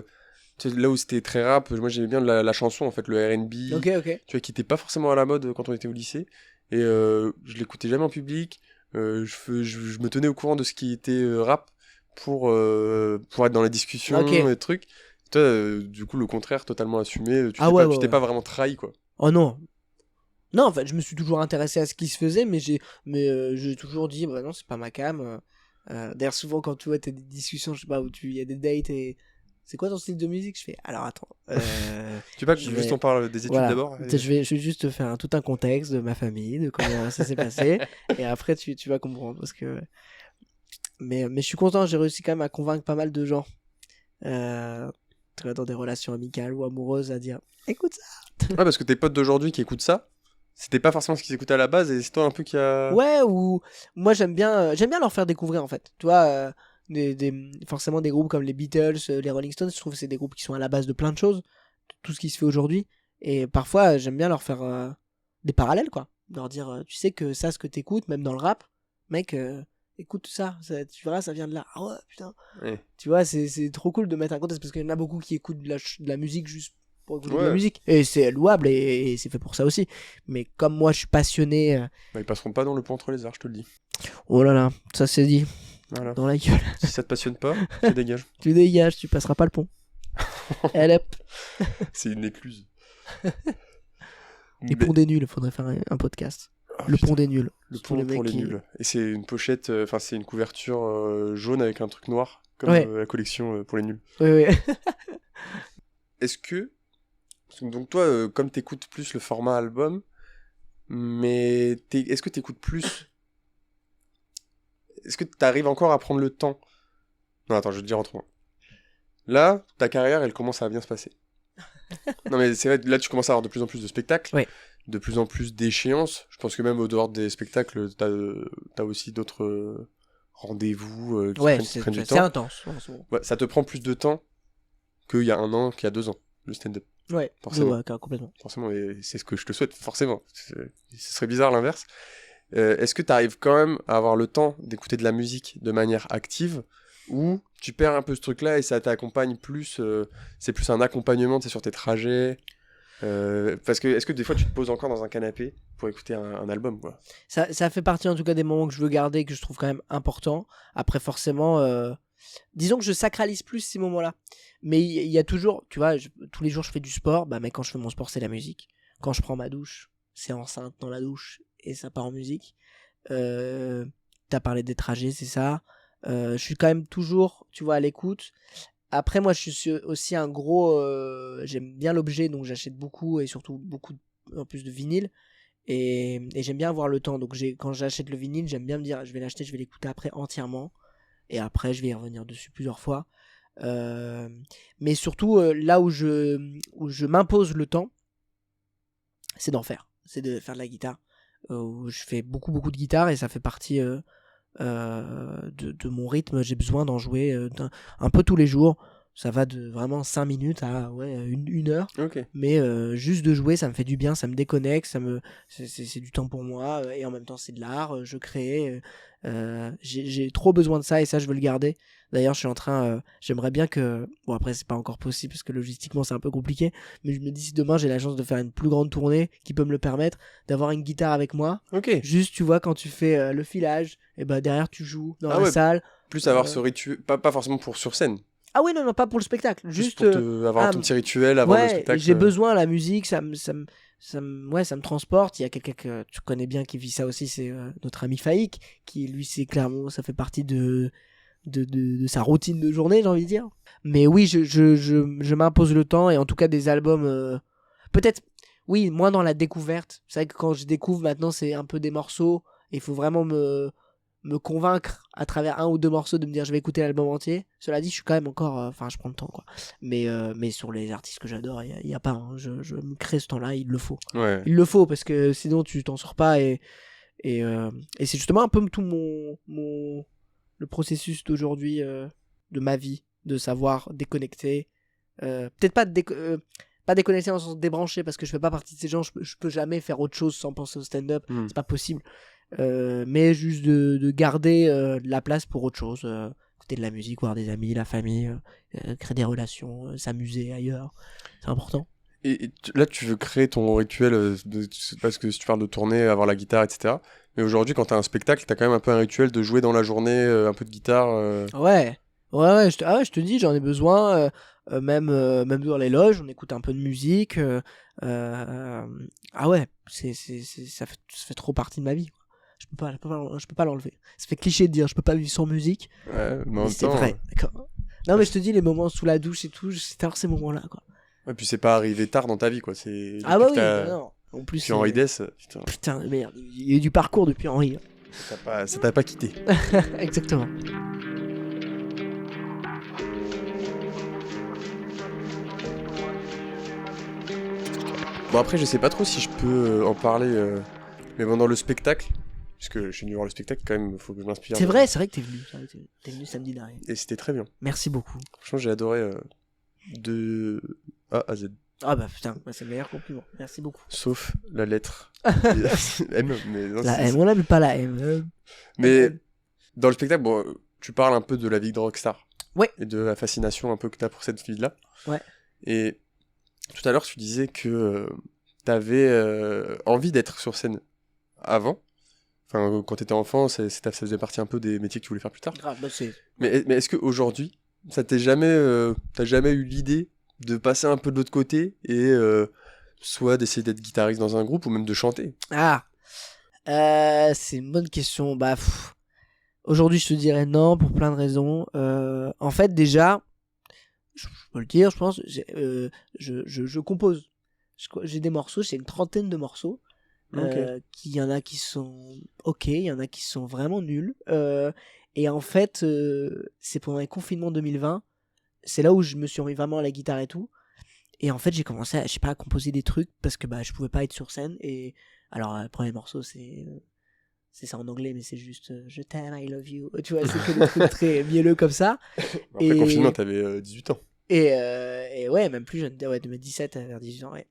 tu sais, là où c'était très rap, moi j'aimais bien la chanson en fait, le R&B, Ok, ok. tu vois, qui était pas forcément à la mode quand on était au lycée. Et je l'écoutais jamais en public. Je me tenais au courant de ce qui était rap pour être dans les discussions Ok. et trucs. Toi, du coup, le contraire, totalement assumé. Ah ouais, ouais, Tu t'es ouais. pas vraiment trahi, quoi. Oh non. Non, en fait, je me suis toujours intéressé à ce qui se faisait, j'ai toujours dit, bah non, c'est pas ma cam. D'ailleurs, souvent, quand tu vois, t'as des discussions, je sais pas, où il y a des dates et. C'est quoi ton style de musique? Je fais, alors attends. Tu veux pas que Je juste vais. on parle des études Voilà. d'abord? Tu sais, je vais juste te faire tout un contexte de ma famille, de comment ça s'est passé. Et après, tu vas comprendre. Parce que. Mais je suis content, j'ai réussi quand même à convaincre pas mal de gens. Tu vois, dans des relations amicales ou amoureuses, à dire, écoute ça. Ouais, parce que tes potes d'aujourd'hui qui écoutent ça, C'était pas forcément ce qu'ils écoutaient à la base et c'est toi un peu qui a... Ouais, ou moi j'aime bien leur faire découvrir en fait. Tu vois, forcément des groupes comme les Beatles, les Rolling Stones, je trouve que c'est des groupes qui sont à la base de plein de choses, tout ce qui se fait aujourd'hui. Et parfois j'aime bien leur faire des parallèles quoi. Leur dire, tu sais que ça, ce que t'écoutes, même dans le rap, mec, écoute ça, tu verras, ça vient de là. Ah ouais, putain. Ouais. Tu vois, c'est trop cool de mettre un contexte parce qu'il y en a beaucoup qui écoutent de la musique juste pour écouter de la Ouais. musique. Et c'est louable et c'est fait pour ça aussi. Mais comme moi, je suis passionné. Bah, ils passeront pas dans le pont entre les arts, je te le dis. Oh là là, ça c'est dit. Voilà. Dans la gueule. Si ça te passionne pas, tu dégages. Tu dégages, tu passeras pas le pont. Elle hop. C'est une écluse. Les ponts des nuls, faudrait faire un podcast. Le pont des nuls. Le Pour pont les pour les mecs qui- nuls. Et c'est une pochette, enfin c'est une couverture jaune avec un truc noir, comme Ouais. la collection pour les nuls. Oui. Est-ce que... Donc toi, comme t'écoutes plus le format album, mais est-ce que t'écoutes plus... Est-ce que t'arrives encore à prendre le temps? Non, attends, je vais te dire autrement. Là, ta carrière, elle commence à bien se passer. Non, mais c'est vrai, là, tu commences à avoir de plus en plus de spectacles, Ouais. de plus en plus d'échéances. Je pense que même au dehors des spectacles, t'as aussi d'autres rendez-vous qui Ouais, prennent du c'est temps. intense. en ce moment. Ouais, ça te prend plus de temps qu'il y a 1 an, qu'il y a 2 ans, le stand-up. Ouais, Forcément. ouais, complètement. Forcément, et c'est ce que je te souhaite, forcément. Ce serait bizarre l'inverse. Est-ce que tu arrives quand même à avoir le temps d'écouter de la musique de manière active, ou tu perds un peu ce truc-là et ça t'accompagne plus, c'est plus un accompagnement, tu sais, sur tes trajets, parce que est-ce que des fois tu te poses encore dans un canapé pour écouter un album, quoi? Ça fait partie en tout cas des moments que je veux garder, que je trouve quand même importants. Après, forcément, disons que je sacralise plus ces moments-là. Mais il y a toujours, tu vois, tous les jours je fais du sport. Bah, mais quand je fais mon sport, c'est la musique. Quand je prends ma douche, c'est enceinte dans la douche et ça part en musique. T'as parlé des trajets, c'est ça. Je suis quand même toujours, tu vois, à l'écoute. Après, moi, je suis aussi un gros. J'aime bien l'objet, donc j'achète beaucoup et surtout beaucoup en plus de vinyle. Et j'aime bien avoir le temps. Donc quand j'achète le vinyle, j'aime bien me dire je vais l'acheter, je vais l'écouter après entièrement. Et après, je vais y revenir dessus plusieurs fois. Mais surtout, là où je m'impose le temps, c'est d'en faire. C'est de faire de la guitare. Où je fais beaucoup, beaucoup de guitare et ça fait partie de mon rythme. J'ai besoin d'en jouer un peu tous les jours. Ça va de vraiment 5 minutes à une heure. Ok. Mais juste de jouer, ça me fait du bien, ça me déconnecte, c'est du temps pour moi. Et en même temps, c'est de l'art, je crée. J'ai trop besoin de ça et ça, je veux le garder. D'ailleurs, je suis en train... j'aimerais bien que... Bon, après, c'est pas encore possible parce que logistiquement, c'est un peu compliqué. Mais je me dis, si demain, j'ai la chance de faire une plus grande tournée qui peut me le permettre, d'avoir une guitare avec moi. Ok. Juste, tu vois, quand tu fais le filage, et ben derrière, tu joues dans Ah la ouais, salle. Plus avoir ce rituel, pas forcément pour sur scène, Ah oui, non, pas pour le spectacle. juste Juste... pour avoir ton petit rituel avant le ouais, spectacle. j'ai besoin, la musique, ça me transporte. Il y a quelqu'un que tu connais bien qui vit ça aussi, c'est notre ami Faïk, qui lui, c'est clairement, ça fait partie de sa routine de journée, j'ai envie de dire. Mais oui, je m'impose le temps, et en tout cas des albums, peut-être, oui, moins dans la découverte. C'est vrai que quand je découvre maintenant, c'est un peu des morceaux, et il faut vraiment me convaincre à travers 1 ou 2 morceaux de me dire je vais écouter l'album entier. Cela dit, je suis quand même encore, enfin je prends le temps quoi. Mais sur les artistes que j'adore, il y a pas, hein. Je me crée ce temps-là, il le faut. Ouais. Il le faut parce que sinon tu t'en sors pas, et c'est justement un peu tout le processus d'aujourd'hui, de ma vie, de savoir déconnecter, peut-être pas pas déconnecter dans le sens débrancher, parce que je fais pas partie de ces gens, je peux jamais faire autre chose sans penser au stand-up, c'est pas possible. Mais juste de garder de la place pour autre chose, écouter de la musique, voir des amis, la famille, créer des relations, s'amuser ailleurs, c'est important. Et là, tu veux créer ton rituel, parce que si tu parles de tourner, avoir la guitare, etc. Mais aujourd'hui, quand t'as un spectacle, t'as quand même un peu un rituel de jouer dans la journée, un peu de guitare. Ouais, je te dis, j'en ai besoin, même dans les loges, on écoute un peu de musique, ah ouais, ça fait trop partie de ma vie, quoi. Je peux pas l'enlever. Ça fait cliché de dire je peux pas vivre sans musique, Ouais, mais en mais même c'est temps, vrai, d'accord. Non, mais je te dis, les moments sous la douche et tout, c'est alors ces moments-là, quoi. ouais, puis c'est pas arrivé tard dans ta vie, quoi. C'est Ah bah depuis oui, que t'as- non. En plus, Puis Henri Dess, putain, putain, merde, il y a eu du parcours depuis Henri. ça t'a pas quitté. Exactement. Bon, après, je sais pas trop si je peux en parler, mais pendant le spectacle, parce que je suis venu voir le spectacle, quand même, faut que je m'inspire. C'est vrai que t'es venu. T'es venu samedi dernier. Et c'était très bien. Merci beaucoup. Franchement, j'ai adoré de A à Z. Ah bah putain, c'est le meilleur compliment. Merci beaucoup. Sauf la lettre M. Mais non, La M, on n'aime pas la M. Mais dans le spectacle, bon, tu parles un peu de la vie de rockstar. Ouais. Et de la fascination un peu que t'as pour cette vie-là. Ouais. Et tout à l'heure, tu disais que t'avais envie d'être sur scène avant. Enfin, quand t'étais enfant, ça faisait partie un peu des métiers que tu voulais faire plus tard. Grave, bah c'est... Mais est-ce qu'aujourd'hui, ça t'est jamais, t'as jamais eu l'idée de passer un peu de l'autre côté et soit d'essayer d'être guitariste dans un groupe ou même de chanter? Ah, c'est une bonne question. Bah, aujourd'hui, je te dirais non pour plein de raisons. En fait, déjà, je peux le dire, je pense, je compose. J'ai des morceaux, c'est une trentaine de morceaux. Okay. Il y en a qui sont ok, il y en a qui sont vraiment nuls. Et en fait, c'est pendant les confinements 2020. C'est là où je me suis remis vraiment à la guitare et tout. Et en fait, j'ai commencé à, je sais pas, à composer des trucs parce que bah, je pouvais pas être sur scène. Et alors, le premier morceau, c'est ça en anglais, mais c'est juste je t'aime, I love you. Tu vois, c'est que des trucs très mielleux comme ça. Après confinement, t'avais 18 ans. Et ouais, même plus jeune, ouais, de mes 17 vers 18 ans, ouais.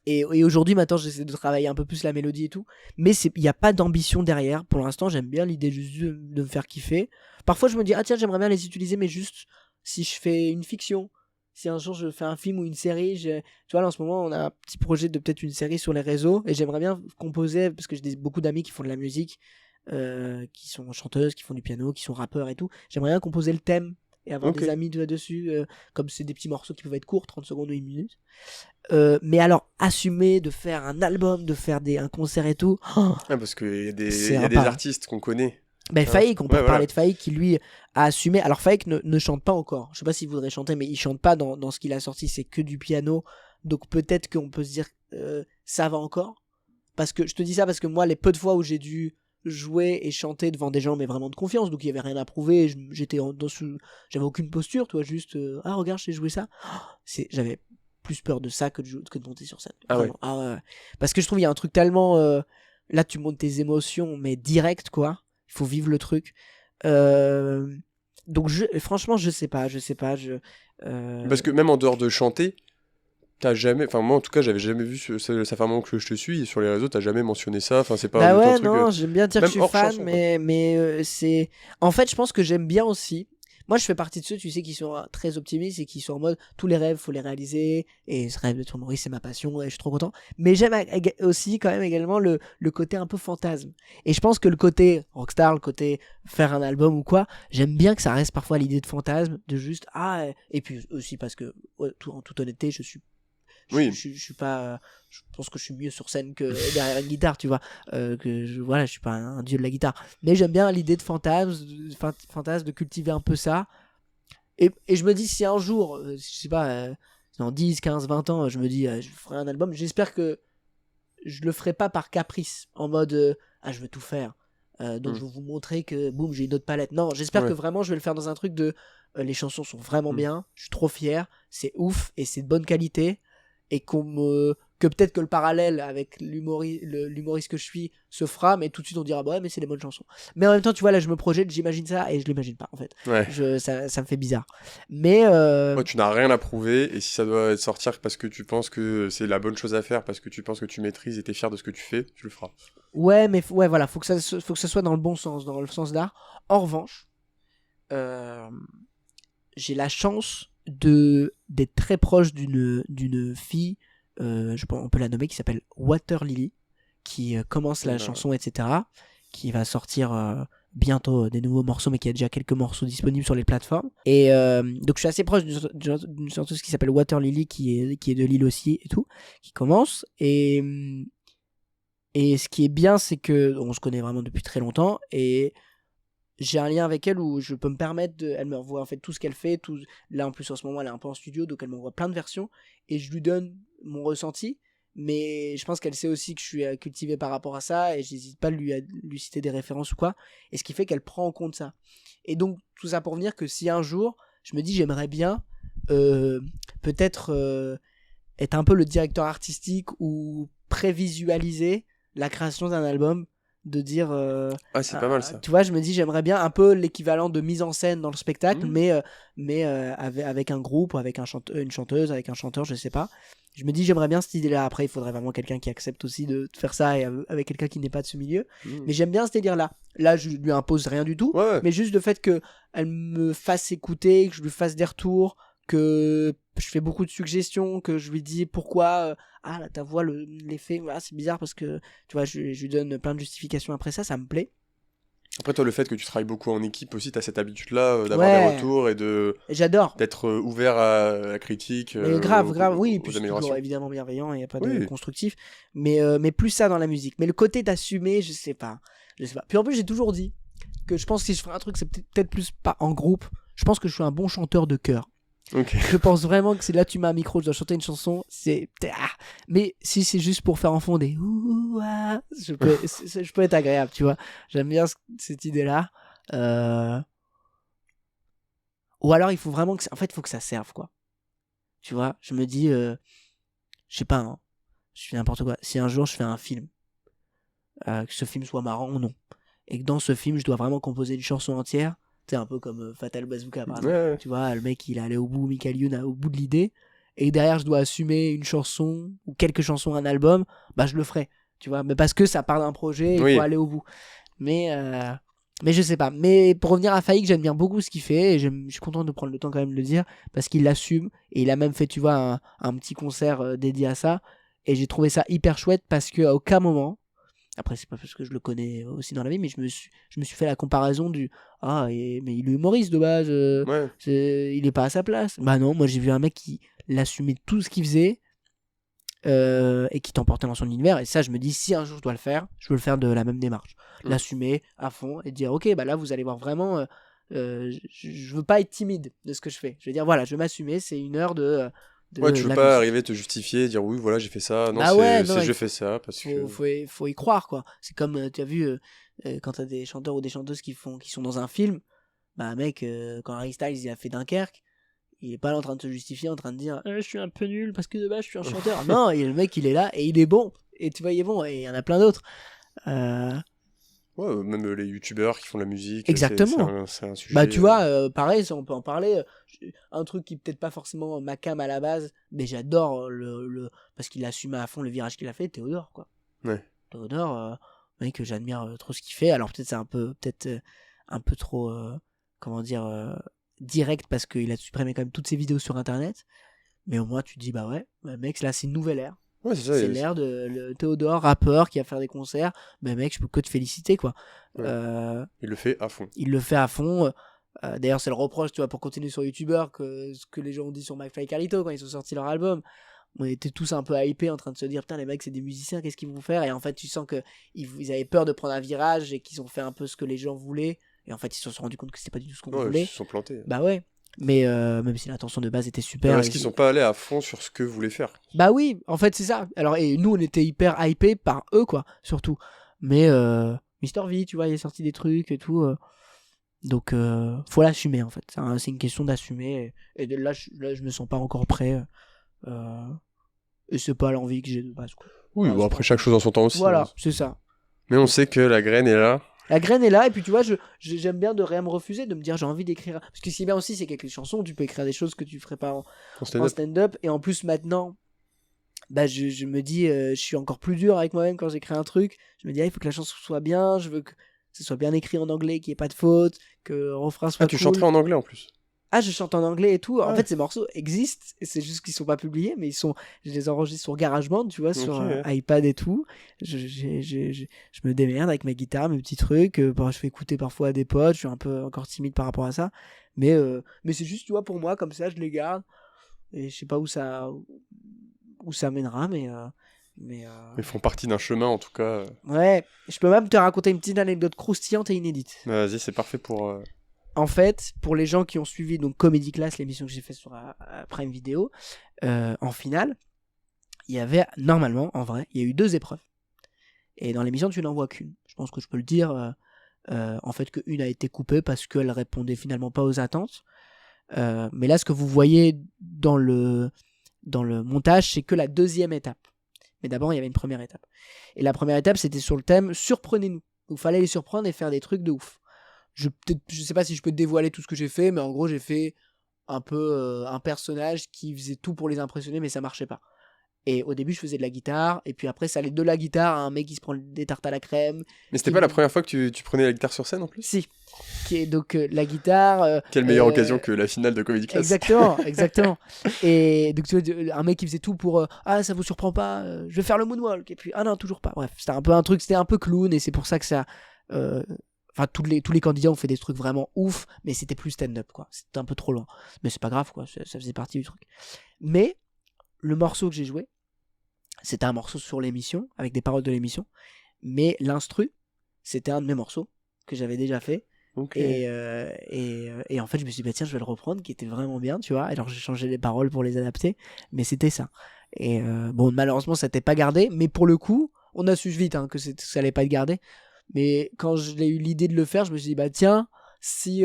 Et aujourd'hui, maintenant, j'essaie de travailler un peu plus la mélodie et tout. Mais il n'y a pas d'ambition derrière. Pour l'instant, j'aime bien l'idée juste de me faire kiffer. Parfois, je me dis, ah tiens, j'aimerais bien les utiliser, mais juste si je fais une fiction. Si un jour je fais un film ou une série, tu vois, là en ce moment, on a un petit projet de peut-être une série sur les réseaux. Et j'aimerais bien composer, parce que j'ai beaucoup d'amis qui font de la musique, qui sont chanteuses, qui font du piano, qui sont rappeurs et tout. J'aimerais bien composer le thème et avoir des amis dessus, comme c'est des petits morceaux qui peuvent être courts, 30 secondes ou 1 minute. Mais alors, assumer de faire un album, de faire un concert et tout. Parce qu'il y a des artistes qu'on connaît. Faïk, on peut parler de Faïk qui lui a assumé. Alors Faïk ne chante pas encore. Je sais pas s'il voudrait chanter, mais il chante pas dans ce qu'il a sorti. C'est que du piano. Donc peut-être qu'on peut se dire ça va encore. Parce que je te dis ça parce que moi, les peu de fois où j'ai dû jouer et chanter devant des gens mais vraiment de confiance, donc il y avait rien à prouver, j'avais aucune posture, toi, juste ah regarde, je sais jouer ça. J'avais plus peur de ça que de monter sur scène. Ouais. Parce que je trouve il y a un truc tellement là tu montes tes émotions mais direct quoi. Il faut vivre le truc. Donc franchement je sais pas. Parce que même en dehors de chanter, t'as jamais, enfin moi en tout cas j'avais jamais vu, ça fait un moment que je te suis et sur les réseaux t'as jamais mentionné ça, enfin c'est pas bah ouais un truc, non j'aime bien dire que je suis fan chanson, mais c'est en fait je pense que j'aime bien aussi. Moi je fais partie de ceux tu sais qui sont très optimistes et qui sont en mode tous les rêves faut les réaliser et ce rêve d'être humoriste c'est ma passion et je suis trop content, mais j'aime aussi quand même également le côté un peu fantasme et je pense que le côté rockstar, le côté faire un album ou quoi, j'aime bien que ça reste parfois l'idée de fantasme, de juste et puis aussi parce que en toute honnêteté je suis pas, je pense que je suis mieux sur scène que derrière une guitare, tu vois, je suis pas un dieu de la guitare, mais j'aime bien l'idée de fantasme, de cultiver un peu ça, et je me dis si un jour, je sais pas, dans 10, 15, 20 ans, je me dis je ferai un album, j'espère que je le ferai pas par caprice, en mode je veux tout faire, donc je vais vous montrer que boum j'ai une autre palette. Non, j'espère que vraiment je vais le faire dans un truc de les chansons sont vraiment bien, je suis trop fier, c'est ouf et c'est de bonne qualité, et que peut-être que le parallèle avec l'humoriste que je suis se fera, mais tout de suite on dira ouais mais c'est des bonnes chansons, mais en même temps tu vois là je me projette, j'imagine ça et je l'imagine pas en fait, ça me fait bizarre, mais tu n'as rien à prouver et si ça doit sortir parce que tu penses que c'est la bonne chose à faire, parce que tu penses que tu maîtrises et t'es fier de ce que tu fais, tu le feras. Ouais mais voilà, faut que ça soit dans le bon sens, dans le sens d'art. En revanche j'ai la chance d'être très proche d'une fille, on peut la nommer, qui s'appelle Water Lily, qui commence la chanson, etc., qui va sortir bientôt des nouveaux morceaux, mais qui a déjà quelques morceaux disponibles sur les plateformes. Et donc je suis assez proche d'une chanteuse qui s'appelle Water Lily, qui est de Lille aussi et tout, qui commence. Et ce qui est bien, c'est que on se connaît vraiment depuis très longtemps et j'ai un lien avec elle où je peux me permettre elle me revoit en fait tout ce qu'elle fait, là en plus en ce moment elle est un peu en studio, donc elle m'envoie plein de versions et je lui donne mon ressenti, mais je pense qu'elle sait aussi que je suis cultivé par rapport à ça et j'hésite pas à lui citer des références ou quoi, et ce qui fait qu'elle prend en compte ça. Et donc tout ça pour venir que si un jour je me dis j'aimerais bien peut-être être un peu le directeur artistique ou prévisualiser la création d'un album, de dire c'est pas mal ça. tu vois, je me dis j'aimerais bien un peu l'équivalent de mise en scène dans le spectacle, mais avec un groupe ou avec une chanteuse, avec un chanteur, je sais pas. Je me dis j'aimerais bien cette idée là. Après il faudrait vraiment quelqu'un qui accepte aussi de faire ça, et avec quelqu'un qui n'est pas de ce milieu, mais j'aime bien ce délire là je lui impose rien du tout, mais juste le fait que elle me fasse écouter, que je lui fasse des retours, que je fais beaucoup de suggestions, que je lui dis pourquoi là ta voix, l'effet, c'est bizarre parce que tu vois, je lui donne plein de justifications après ça me plaît. Après toi, le fait que tu travailles beaucoup en équipe aussi, t'as cette habitude là d'avoir des retours et j'adore d'être ouvert à la critique, mais grave oui, et puis c'est toujours évidemment bienveillant, il n'y a pas de constructif, mais plus ça dans la musique, mais le côté d'assumer, je sais pas. Puis en plus j'ai toujours dit que je pense que si je ferais un truc, c'est peut-être plus pas en groupe, je pense que je suis un bon chanteur de chœur. Okay. Je pense vraiment que c'est là tu mets un micro, je dois chanter une chanson, mais si c'est juste pour faire en fond des je peux être agréable, tu vois. J'aime bien cette idée là, ou alors il faut vraiment en fait il faut que ça serve, quoi, tu vois. Je me dis je sais pas, hein, je fais n'importe quoi, si un jour je fais un film, que ce film soit marrant ou non, et que dans ce film je dois vraiment composer une chanson entière. C'est un peu comme Fatal Bazooka, par exemple. Tu vois, le mec, il est allé au bout, Michael Youn au bout de l'idée, et derrière, je dois assumer une chanson, ou quelques chansons, un album, je le ferai, tu vois, mais parce que ça part d'un projet, il faut aller au bout. Mais je sais pas. Mais pour revenir à Faïk, j'aime bien beaucoup ce qu'il fait, et je suis content de prendre le temps quand même de le dire, parce qu'il l'assume, et il a même fait, tu vois, un petit concert dédié à ça, et j'ai trouvé ça hyper chouette, parce qu'à aucun moment, après c'est pas parce que je le connais aussi dans la vie, mais je me suis fait la comparaison du mais il est humoriste de base, il est pas à sa place. Bah non, moi j'ai vu un mec qui l'assumait tout ce qu'il faisait, et qui t'emportait dans son univers, et ça je me dis si un jour je dois le faire, je veux le faire de la même démarche, l'assumer à fond et dire ok là vous allez voir vraiment, je veux pas être timide de ce que je fais, je veux dire voilà, je veux m'assumer, c'est une heure de tu veux pas arriver te justifier, dire oui voilà j'ai fait ça, non je fais ça parce que faut y croire, quoi. C'est comme tu as vu quand t'as des chanteurs ou des chanteuses qui sont dans un film, mec, quand Harry Styles il a fait Dunkerque, il est pas là en train de se justifier, en train de dire je suis un peu nul parce que de base je suis un chanteur. Non, le mec il est là et il est bon, et tu vois il est bon, et il y en a plein d'autres. Même les youtubeurs qui font de la musique. Exactement. C'est un sujet. Tu vois, pareil, on peut en parler. Un truc qui peut-être pas forcément ma cam à la base, mais j'adore parce qu'il assume à fond le virage qu'il a fait, Théodore, quoi. Ouais. Théodore, mec, j'admire trop ce qu'il fait. Alors peut-être c'est un peu trop, comment dire, direct, parce qu'il a supprimé quand même toutes ses vidéos sur internet. Mais au moins tu te dis mec, là c'est une nouvelle ère. Ouais, c'est l'ère de le Théodore, rappeur, qui va faire des concerts. Mec, je peux que te féliciter, quoi. Ouais. Il le fait à fond. D'ailleurs, c'est le reproche, tu vois, pour continuer sur YouTuber, que ce que les gens ont dit sur McFly et Carlito quand ils ont sorti leur album. On était tous un peu hypés, en train de se dire putain, les mecs c'est des musiciens, qu'est-ce qu'ils vont faire? Et en fait tu sens que ils avaient peur de prendre un virage, et qu'ils ont fait un peu ce que les gens voulaient, et en fait ils se sont rendus compte que c'était pas du tout ce qu'on voulait. Ils se sont plantés. Ouais. Mais même si l'intention de base était super. Est-ce qu'ils sont pas allés à fond sur ce que voulaient faire? Oui, en fait c'est ça. Alors, et nous on était hyper hypés par eux, quoi, surtout. Mais Mister V, tu vois, il est sorti des trucs et tout. Donc faut l'assumer, en fait. C'est une question d'assumer. Et là je me sens pas encore prêt. Et c'est pas l'envie que j'ai de base, quoi. Oui, après chaque chose en son temps aussi. Voilà, c'est ça. Mais on sait que la graine est là. La graine est là, et puis tu vois, j'aime bien de rien me refuser, de me dire j'ai envie d'écrire. Parce que ce qui est bien aussi, c'est qu'avec les chansons, tu peux écrire des choses que tu ferais pas en stand-up. Et en plus, maintenant, je me dis, je suis encore plus dur avec moi-même quand j'écris un truc. Je me dis, il faut que la chanson soit bien, je veux que ce soit bien écrit en anglais, qu'il n'y ait pas de faute, que le refrain soit cool. Tu chanterais en anglais en plus? Je chante en anglais et tout. En fait, ces morceaux existent, et c'est juste qu'ils sont pas publiés, mais je les enregistre sur GarageBand, tu vois, sur iPad et tout. Je me démerde avec ma guitare, mes petits trucs. Je fais écouter parfois à des potes. Je suis un peu encore timide par rapport à ça, mais c'est juste, tu vois, pour moi, comme ça, je les garde, et je sais pas où ça mènera, mais ils font partie d'un chemin, en tout cas. Ouais, je peux même te raconter une petite anecdote croustillante et inédite. Vas-y, c'est parfait pour. En fait, pour les gens qui ont suivi donc Comedy Class, l'émission que j'ai fait sur Prime Video, en finale, il y avait normalement, en vrai, il y a eu 2 épreuves. Et dans l'émission, tu n'en vois qu'une. Je pense que je peux le dire. En fait, qu'une a été coupée parce qu'elle répondait finalement pas aux attentes. Mais là, ce que vous voyez dans dans le montage, c'est que la deuxième étape. Mais d'abord, il y avait une première étape. Et la première étape, c'était sur le thème surprenez-nous. Il fallait les surprendre et faire des trucs de ouf. Je sais pas si je peux te dévoiler tout ce que j'ai fait, mais en gros, j'ai fait un peu un personnage qui faisait tout pour les impressionner, mais ça marchait pas. Et au début, je faisais de la guitare, et puis après, ça allait de la guitare à un mec qui se prend des tartes à la crème. Mais c'était pas la première fois que tu prenais la guitare sur scène en plus? Si. Donc la guitare. Quelle meilleure occasion que la finale de Comedy Class. Exactement. Et donc, tu vois, un mec qui faisait tout pour ah, ça vous surprend pas, je vais faire le moonwalk. Et puis, ah non, toujours pas. Bref, c'était un peu un truc, c'était un peu clown, et c'est pour ça que ça. Enfin, tous les candidats ont fait des trucs vraiment ouf, mais c'était plus stand-up, quoi. C'était un peu trop loin. Mais c'est pas grave, quoi. Ça faisait partie du truc. Mais le morceau que j'ai joué, c'était un morceau sur l'émission, avec des paroles de l'émission. Mais l'instru, c'était un de mes morceaux que j'avais déjà fait. Okay. Et en fait, je me suis dit, bah, tiens, je vais le reprendre, qui était vraiment bien, tu vois. Alors, j'ai changé les paroles pour les adapter, mais c'était ça. Et bon, malheureusement, ça n'était pas gardé, mais pour le coup, on a su vite hein, que ça allait pas être gardé. Mais quand j'ai eu l'idée de le faire, je me suis dit, bah tiens, si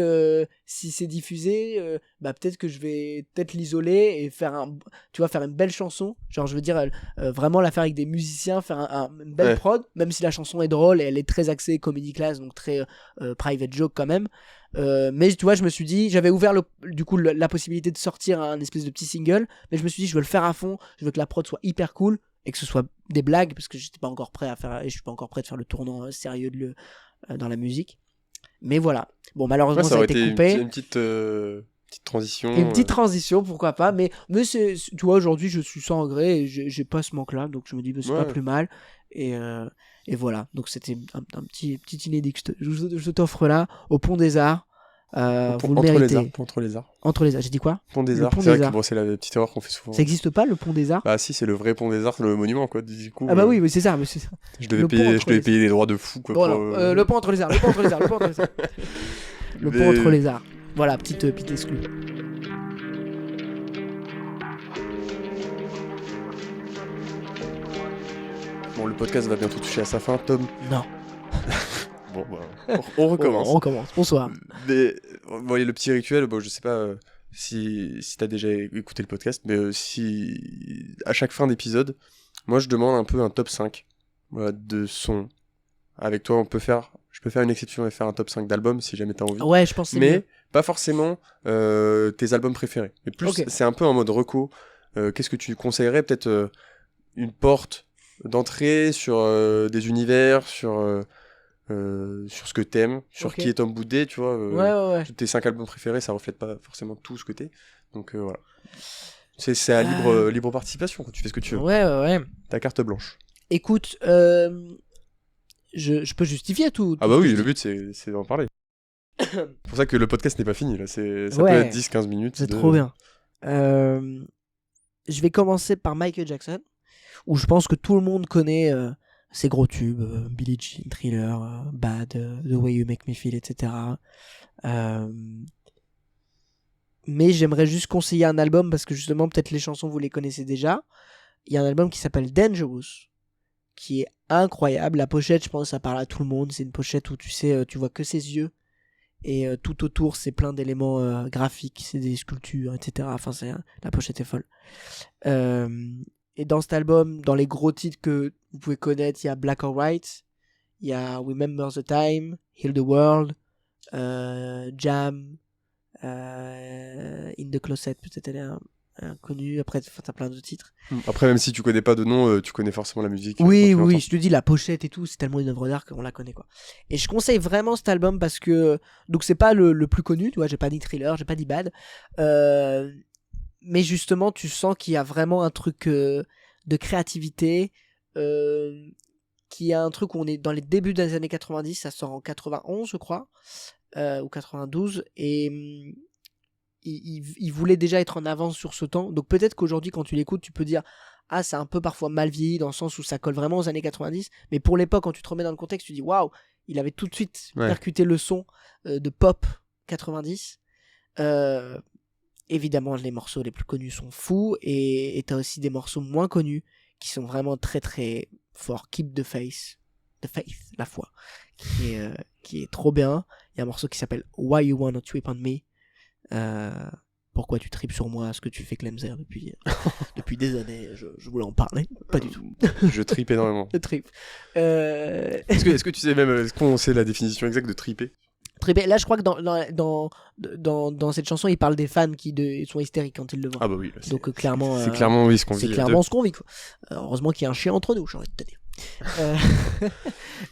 c'est diffusé, bah peut-être que je vais peut-être l'isoler et faire faire une belle chanson. Genre, je veux dire, vraiment la faire avec des musiciens, faire une belle prod, même si la chanson est drôle et elle est très axée Comedy Class, donc très private joke quand même. Mais tu vois, je me suis dit, j'avais ouvert du coup la possibilité de sortir un espèce de petit single, mais je me suis dit, je veux le faire à fond, je veux que la prod soit hyper cool et que ce soit des blagues parce que j'étais pas encore prêt à faire et je suis pas encore prêt de faire le tournant sérieux dans la musique. Mais voilà. Bon, malheureusement ça a été coupé. Une petite transition. Une petite transition, pourquoi pas. Mais tu vois, aujourd'hui je suis sans regret et j'ai pas ce manque là, donc je me dis bah, c'est pas plus mal. Et voilà. Donc c'était un petit inédit que je t'offre là au Pont des Arts. Vous le méritez. Entre les arts. Entre les arts. J'ai dit quoi? Pont des Arts. C'est vrai que c'est la petite erreur qu'on fait souvent. Ça existe pas le Pont des Arts? Bah si, c'est le vrai Pont des Arts, le monument quoi. Du coup. Ah bah oui, c'est ça. Je devais payer des droits de fou quoi. Bon, le pont entre les arts. Le pont entre les arts. Le pont entre les arts. Voilà, petite exclue. Bon, le podcast va bientôt toucher à sa fin, Tom. Non. Bon, on recommence. On recommence. Bonsoir. Mais le petit rituel, je sais pas si t'as déjà écouté le podcast, mais si à chaque fin d'épisode, moi je demande un peu un top 5 de sons. Avec toi, je peux faire une exception et faire un top 5 d'albums si jamais t'as envie. Ouais, je pense que c'est mieux. Pas forcément tes albums préférés. Mais plus, c'est un peu en mode reco. Qu'est-ce que tu conseillerais? Peut-être une porte d'entrée sur des univers, sur ce que t'aimes, sur qui est Tom Boudet, tu vois. Ouais. Tes 5 albums préférés, ça reflète pas forcément tout ce que t'es. Donc voilà. C'est à libre participation, tu fais ce que tu veux. Ouais. Ta carte blanche. Écoute, je peux justifier tout. Ah bah oui, le but c'est d'en parler. C'est pour ça que le podcast n'est pas fini là. Ça peut être 10-15 minutes. C'est trop bien. Je vais commencer par Michael Jackson, où je pense que tout le monde connaît ses gros tubes, Billie Jean, Thriller, Bad, The Way You Make Me Feel, etc. Mais j'aimerais juste conseiller un album parce que justement peut-être les chansons vous les connaissez déjà. Il y a un album qui s'appelle Dangerous, qui est incroyable. La pochette, je pense, ça parle à tout le monde. C'est une pochette où tu vois que ses yeux et tout autour c'est plein d'éléments graphiques, c'est des sculptures, etc. Enfin, la pochette est folle. Et dans cet album, dans les gros titres que vous pouvez connaître, il y a Black or White, il y a Remember the Time, Heal the World, Jam, In the Closet, peut-être elle est inconnue. Après, t'as plein de titres. Après, même si tu connais pas de nom, tu connais forcément la musique. Oui, je te dis, la pochette et tout, c'est tellement une œuvre d'art qu'on la connaît, quoi. Et je conseille vraiment cet album parce que, donc c'est pas le plus connu, tu vois, j'ai pas dit Thriller, j'ai pas dit Bad, mais justement, tu sens qu'il y a vraiment un truc de créativité, qui a un truc où on est dans les débuts des années 90, ça sort en 91, je crois, ou 92, et il voulait déjà être en avance sur ce temps. Donc peut-être qu'aujourd'hui, quand tu l'écoutes, tu peux dire ah, c'est un peu parfois mal vieilli dans le sens où ça colle vraiment aux années 90, mais pour l'époque, quand tu te remets dans le contexte, tu dis waouh, il avait tout de suite percuté le son de pop 90. Évidemment, les morceaux les plus connus sont fous, et t'as aussi des morceaux moins connus qui sont vraiment très très forts. Keep the Faith, la foi, qui est trop bien. Il y a un morceau qui s'appelle Why You Wanna Trip on Me, pourquoi tu tripes sur moi, ce que tu fais Clemser depuis des années. Je voulais en parler, pas du tout. Je tripe énormément. Le trip. Est-ce que tu sais même, est-ce qu'on sait la définition exacte de triper? Triper. Là, je crois que dans cette chanson, il parle des fans qui sont hystériques quand ils le voient. Ah bah oui. Là, donc clairement, c'est clairement oui ce qu'on vit. C'est clairement ce qu'on vit. Quoi. Heureusement qu'il y a un chien entre nous, j'ai envie de te dire.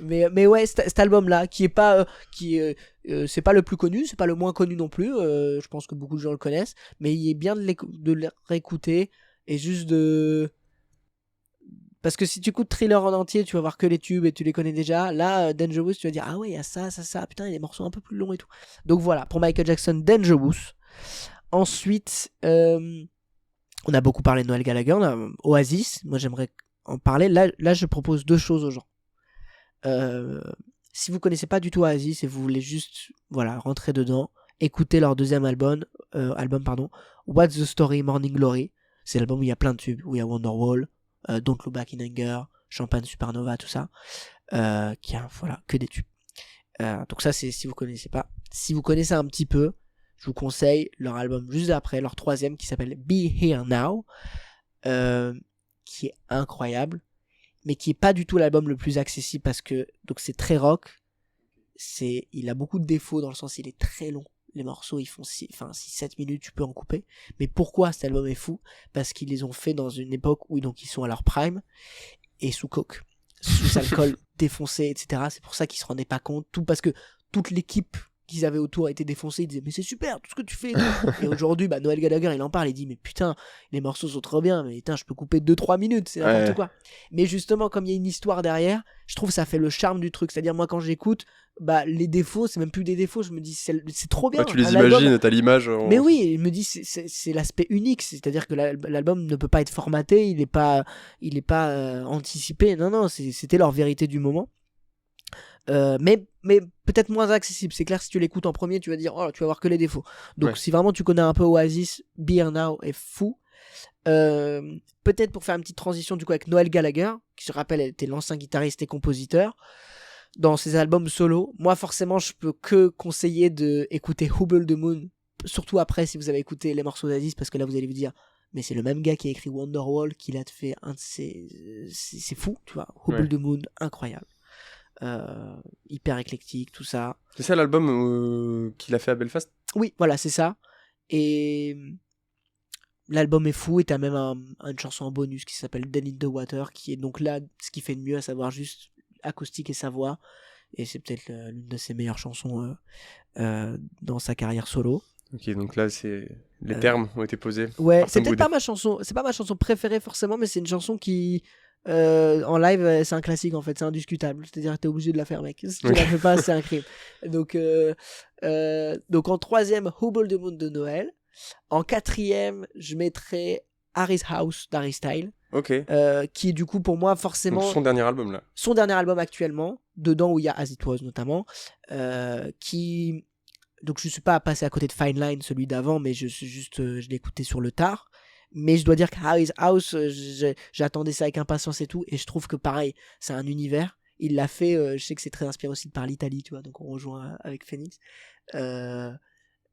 mais ouais, cet album-là, qui est pas, c'est pas le plus connu, c'est pas le moins connu non plus. Je pense que beaucoup de gens le connaissent, mais il est bien de le réécouter et juste de. Parce que si tu écoutes Thriller en entier, tu vas voir que les tubes et tu les connais déjà. Là, Dangerous, tu vas dire ah ouais, il y a ça, putain, il y a des morceaux un peu plus longs et tout. Donc voilà, pour Michael Jackson, Dangerous. Ensuite, on a beaucoup parlé de Noel Gallagher, on a Oasis. Moi, j'aimerais en parler. Là, je propose 2 choses aux gens. Si vous connaissez pas du tout Oasis et vous voulez juste rentrer dedans, écoutez leur deuxième album, What's the Story, Morning Glory. C'est l'album où il y a plein de tubes, où il y a Wonderwall, Don't Look Back in Anger, Champagne Supernova, tout ça, qui a que des tubes. Donc ça, c'est si vous connaissez pas. Si vous connaissez un petit peu, je vous conseille leur album juste après, leur troisième, qui s'appelle Be Here Now, qui est incroyable, mais qui est pas du tout l'album le plus accessible parce que donc c'est très rock. Il a beaucoup de défauts dans le sens il est très long. Les morceaux ils font 6-7 minutes, tu peux en couper. Mais pourquoi cet album est fou? Parce qu'ils les ont fait dans une époque où donc ils sont à leur prime et sous coke, sous alcool défoncé, etc. C'est pour ça qu'ils se rendaient pas compte. Tout parce que toute l'équipe qu'ils avaient autour a été défoncée. Ils disaient mais c'est super tout ce que tu fais. Et aujourd'hui Noel Gallagher il en parle, il dit mais putain les morceaux sont trop bien, mais putain je peux couper 2-3 minutes, c'est n'importe quoi. Mais justement comme il y a une histoire derrière, je trouve que ça fait le charme du truc. C'est-à-dire moi quand j'écoute les défauts, c'est même plus des défauts, je me dis c'est trop bien. Tu les imagines, t'as l'image. Mais oui, il me dit c'est l'aspect unique, c'est-à-dire que l'album ne peut pas être formaté, il est pas anticipé. Non, c'était leur vérité du moment. Mais peut-être moins accessible. C'est clair, si tu l'écoutes en premier, tu vas dire oh tu vas voir que les défauts. Donc si vraiment tu connais un peu Oasis, Be Here Now est fou. Peut-être pour faire une petite transition du coup avec Noel Gallagher, qui je rappelle était l'ancien guitariste et compositeur. Dans ses albums solo, moi forcément je peux que conseiller de écouter Hubble the Moon, surtout après si vous avez écouté les morceaux d'Aziz, parce que là vous allez vous dire mais c'est le même gars qui a écrit Wonderwall qui l'a fait un de c'est fou, tu vois. Hubble the Moon, incroyable. Hyper éclectique, tout ça. C'est ça l'album qu'il a fait à Belfast? Oui, voilà, c'est ça. Et l'album est fou et t'as même une chanson en bonus qui s'appelle Dead in the Water, qui est donc là ce qu'il fait de mieux, à savoir juste acoustique et sa voix. Et c'est peut-être l'une de ses meilleures chansons dans sa carrière solo. Ok, donc là les termes ont été posés. Ouais, c'est peut-être pas ma chanson, c'est pas ma chanson préférée forcément, mais c'est une chanson qui en live c'est un classique en fait, c'est indiscutable, c'est-à-dire que t'es obligé de la faire mec, si tu la fais pas c'est un crime. Donc en troisième Hubble the Moon de Noël, en quatrième je mettrais Harry's House d'Harry Styles. Ok. Qui est du coup pour moi forcément donc son dernier album là. Son dernier album actuellement, dedans où il y a As It Was notamment, qui donc je suis pas passé à côté de Fine Line, celui d'avant, mais je l'ai écouté sur le tard. Mais je dois dire que Harry's House, j'attendais ça avec impatience et tout, et je trouve que pareil, c'est un univers. Il l'a fait, je sais que c'est très inspiré aussi par l'Italie, tu vois, donc on rejoint avec Phoenix. Il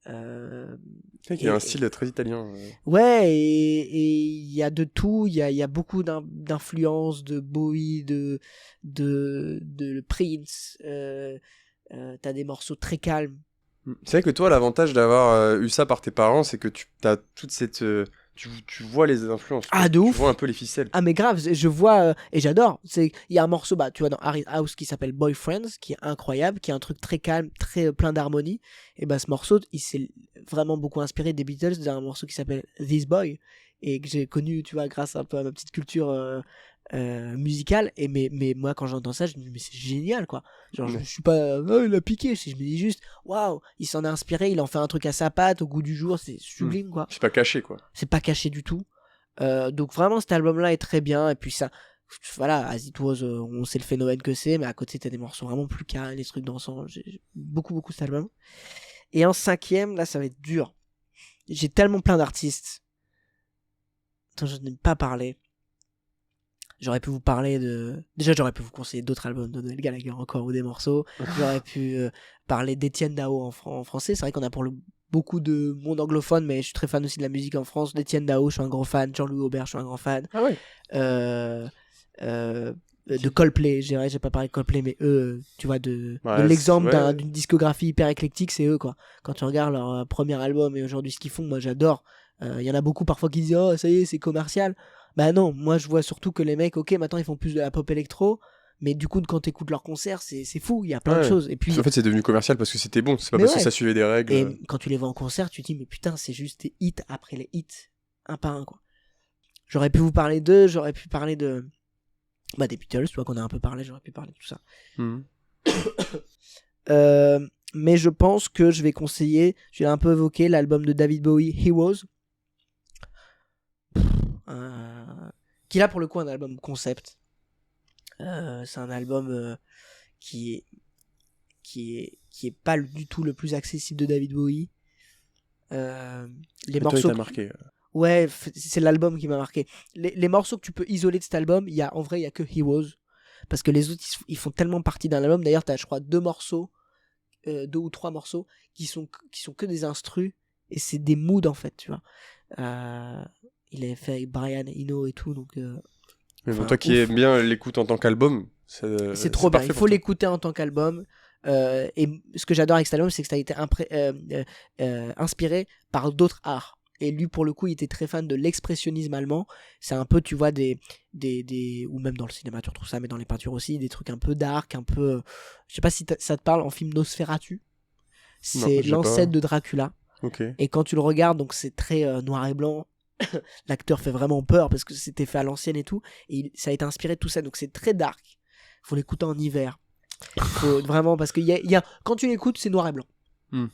y a un style très italien. Ouais, et il y a de tout, il y a beaucoup d'influences de Bowie, de Prince, t'as des morceaux très calmes. C'est vrai que toi, l'avantage d'avoir eu ça par tes parents, c'est que tu as toute cette... Tu vois les influences. Ah, de ouf. Tu vois un peu les ficelles. Ah, mais grave, je vois, et j'adore. Il y a un morceau, tu vois, dans Harry's House qui s'appelle Boyfriends, qui est incroyable, qui est un truc très calme, très plein d'harmonie. Et ce morceau, il s'est vraiment beaucoup inspiré des Beatles, d'un morceau qui s'appelle This Boy, et que j'ai connu, tu vois, grâce un peu à ma petite culture musicale. Et mais moi, quand j'entends ça, je me dis, mais c'est génial, quoi. Genre, je suis pas, il a piqué. Je me dis juste, waouh, il s'en est inspiré, il en fait un truc à sa patte, au goût du jour, c'est sublime, quoi. C'est pas caché, quoi. C'est pas caché du tout. Donc vraiment, cet album-là est très bien. Et puis ça, voilà, As It Was, on sait le phénomène que c'est, mais à côté, t'as des morceaux vraiment plus calmes, des trucs dansants. J'ai beaucoup cet album. Et en cinquième, là, ça va être dur. J'ai tellement plein d'artistes dont je n'ai pas parlé. J'aurais pu vous parler Déjà, j'aurais pu vous conseiller d'autres albums de Noel Gallagher encore ou des morceaux. J'aurais pu parler d'Étienne Dao en français. C'est vrai qu'on a pour beaucoup de monde anglophone, mais je suis très fan aussi de la musique en France. Etienne Dao, je suis un gros fan. Jean-Louis Aubert, je suis un grand fan. Ah ouais. De Coldplay, j'ai pas parlé de Coldplay, mais eux, tu vois, de l'exemple d'une discographie hyper éclectique, c'est eux, quoi. Quand tu regardes leur premier album et aujourd'hui ce qu'ils font, moi j'adore. Y en a beaucoup parfois qui disent oh ça y est c'est commercial. Bah non, moi je vois surtout que les mecs, ok maintenant ils font plus de la pop électro, mais du coup quand t'écoutes leurs concerts c'est fou, il y a plein de choses. Et puis en fait c'est devenu commercial parce que c'était bon, c'est pas parce que ça suivait des règles. Et quand tu les vois en concert tu te dis mais putain c'est juste des hits après les hits, un par un quoi. J'aurais pu vous parler d'eux, j'aurais pu parler de des Beatles, tu vois qu'on a un peu parlé, j'aurais pu parler de tout ça. Mais je pense que je vais conseiller, je l'ai un peu évoqué, l'album de David Bowie, Heroes. Qui là pour le coup un album concept. C'est un album qui est pas du tout le plus accessible de David Bowie. Les morceaux. Toi, il t'a marqué. Ouais, c'est l'album qui m'a marqué. Les morceaux que tu peux isoler de cet album, en vrai il y a que Heroes, parce que les autres ils font tellement partie d'un album. D'ailleurs t'as je crois 2 ou 3 morceaux qui sont que des instrus et c'est des moods en fait, tu vois. Il est fait avec Brian Eno et tout, donc. Mais bon, toi qui aimes bien l'écoute en tant qu'album, c'est trop bien. Il faut l'écouter en tant qu'album. Et ce que j'adore avec cet album, c'est que ça a été inspiré par d'autres arts. Et lui, pour le coup, il était très fan de l'expressionnisme allemand. C'est un peu, tu vois, ou même dans le cinéma, tu retrouves ça, mais dans les peintures aussi, des trucs un peu dark, un peu. Je sais pas si ça te parle, en film Nosferatu. C'est l'ancêtre de Dracula. Okay. Et quand tu le regardes, donc c'est très noir et blanc. L'acteur fait vraiment peur parce que c'était fait à l'ancienne et tout, et ça a été inspiré de tout ça, donc c'est très dark. Faut l'écouter en hiver. Faut vraiment, parce que quand tu l'écoutes, c'est noir et blanc.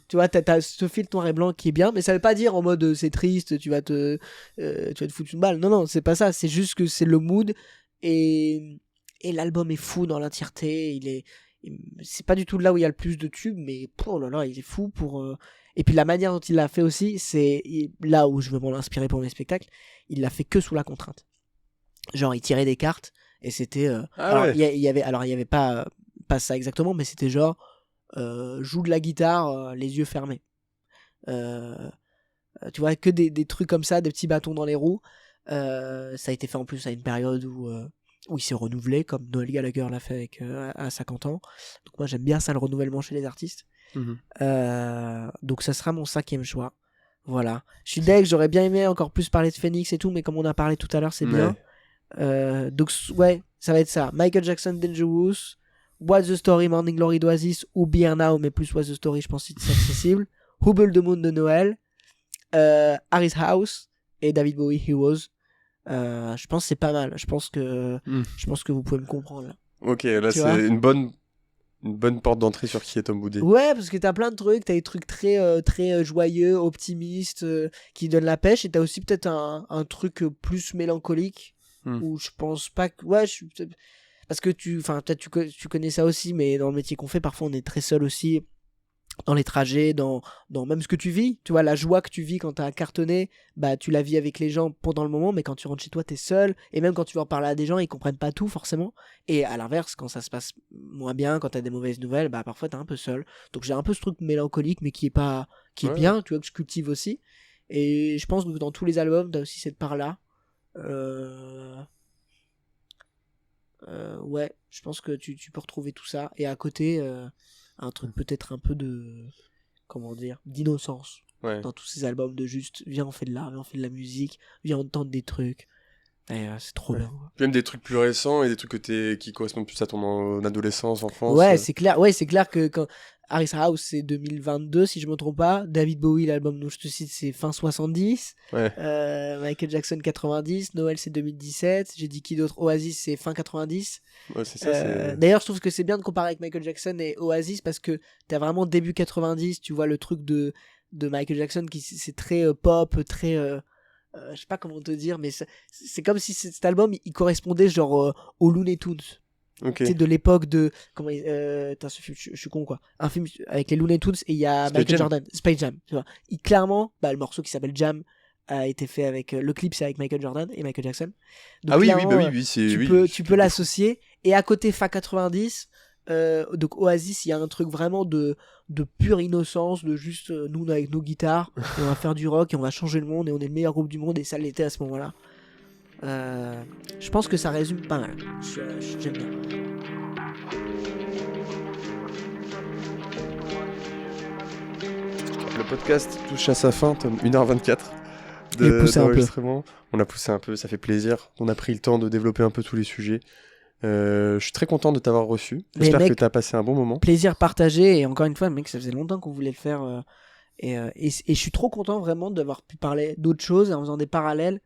Tu vois, t'as ce filtre noir et blanc qui est bien, mais ça veut pas dire en mode c'est triste, tu vas te foutre une balle. Non, c'est pas ça. C'est juste que c'est le mood et l'album est fou dans l'entièreté. C'est pas du tout là où il y a le plus de tubes, mais oh là là, il est fou pour. Et puis la manière dont il l'a fait aussi, c'est là où je veux m'en inspirer pour mes spectacles. Il l'a fait que sous la contrainte. Genre, il tirait des cartes et c'était. Il y avait pas ça exactement, mais c'était genre joue de la guitare les yeux fermés. Tu vois, que des trucs comme ça, des petits bâtons dans les roues. Ça a été fait en plus à une période où il s'est renouvelé, comme Noel Gallagher l'a fait à 50 ans. Donc moi j'aime bien ça, le renouvellement chez les artistes. Donc ça sera mon 5e choix. Voilà. Je suis deg, j'aurais bien aimé encore plus parler de Phoenix et tout, mais comme on a parlé tout à l'heure, c'est bien. Donc ouais, ça va être ça. Michael Jackson, Dangerous, What's the Story, Morning Glory d'Oasis, ou Be Here Now, mais plus What's the Story, je pense que c'est accessible. Who Built the Moon de Noël, Harry's House et David Bowie, Heroes. Je pense que c'est pas mal. Je pense que vous pouvez me comprendre là. Ok, là c'est une bonne porte d'entrée sur qui est Tom Boudet. Ouais, parce que t'as plein de trucs, t'as des trucs très joyeux, optimistes, qui donnent la pêche, et t'as aussi peut-être un truc plus mélancolique, où je pense pas que... Ouais, parce que peut-être tu connais ça aussi, mais dans le métier qu'on fait, parfois on est très seul aussi, dans les trajets, dans même ce que tu vis, tu vois, la joie que tu vis quand t'as cartonné, bah tu la vis avec les gens pendant le moment, mais quand tu rentres chez toi t'es seul, et même quand tu vas en parler à des gens, ils comprennent pas tout forcément, et à l'inverse, quand ça se passe moins bien, quand t'as des mauvaises nouvelles, bah parfois t'es un peu seul. Donc j'ai un peu ce truc mélancolique, mais qui est bien, tu vois, que je cultive aussi, et je pense que dans tous les albums t'as aussi cette part là. Ouais, je pense que tu peux retrouver tout ça, et à côté un truc peut-être un peu de, comment dire, d'innocence dans tous ces albums, de juste viens on fait de l'art, viens on fait de la musique, viens on tente des trucs, et c'est trop bien. Même des trucs plus récents et des trucs qui correspondent plus à ton adolescence, enfance. Ouais, c'est clair que quand Harry's House c'est 2022 si je me trompe pas, David Bowie l'album dont je te cite c'est fin 70, Michael Jackson 90, Noël c'est 2017, j'ai dit qui d'autre, Oasis c'est fin 90. Ouais, c'est ça, D'ailleurs je trouve que c'est bien de comparer avec Michael Jackson et Oasis parce que t'as vraiment début 90, tu vois le truc de Michael Jackson qui c'est très pop, très je sais pas comment te dire, mais c'est comme si cet album il correspondait genre aux Looney Tunes. Okay. C'est de l'époque de comment je suis con quoi, un film avec les Looney Tunes et il y a Michael Jordan, Space Jam, tu vois, clairement le morceau qui s'appelle Jam a été fait avec le clip, c'est avec Michael Jordan et Michael Jackson. Donc, oui, c'est tu peux l'associer, et à côté fin 90 Donc Oasis, il y a un truc vraiment de pure innocence, de juste nous avec nos guitares, et on va faire du rock et on va changer le monde et on est le meilleur groupe du monde et ça l'était à ce moment-là. Je pense que ça résume pas mal. J'aime bien. Le podcast touche à sa fin, Tom, 1h24 d'enregistrement. On a poussé un peu, ça fait plaisir. On a pris le temps de développer un peu tous les sujets. Je suis très content de t'avoir reçu. J'espère que tu as passé un bon moment. Plaisir partagé. Et encore une fois, mec, ça faisait longtemps qu'on voulait le faire. Et je suis trop content vraiment d'avoir pu parler d'autres choses en faisant des parallèles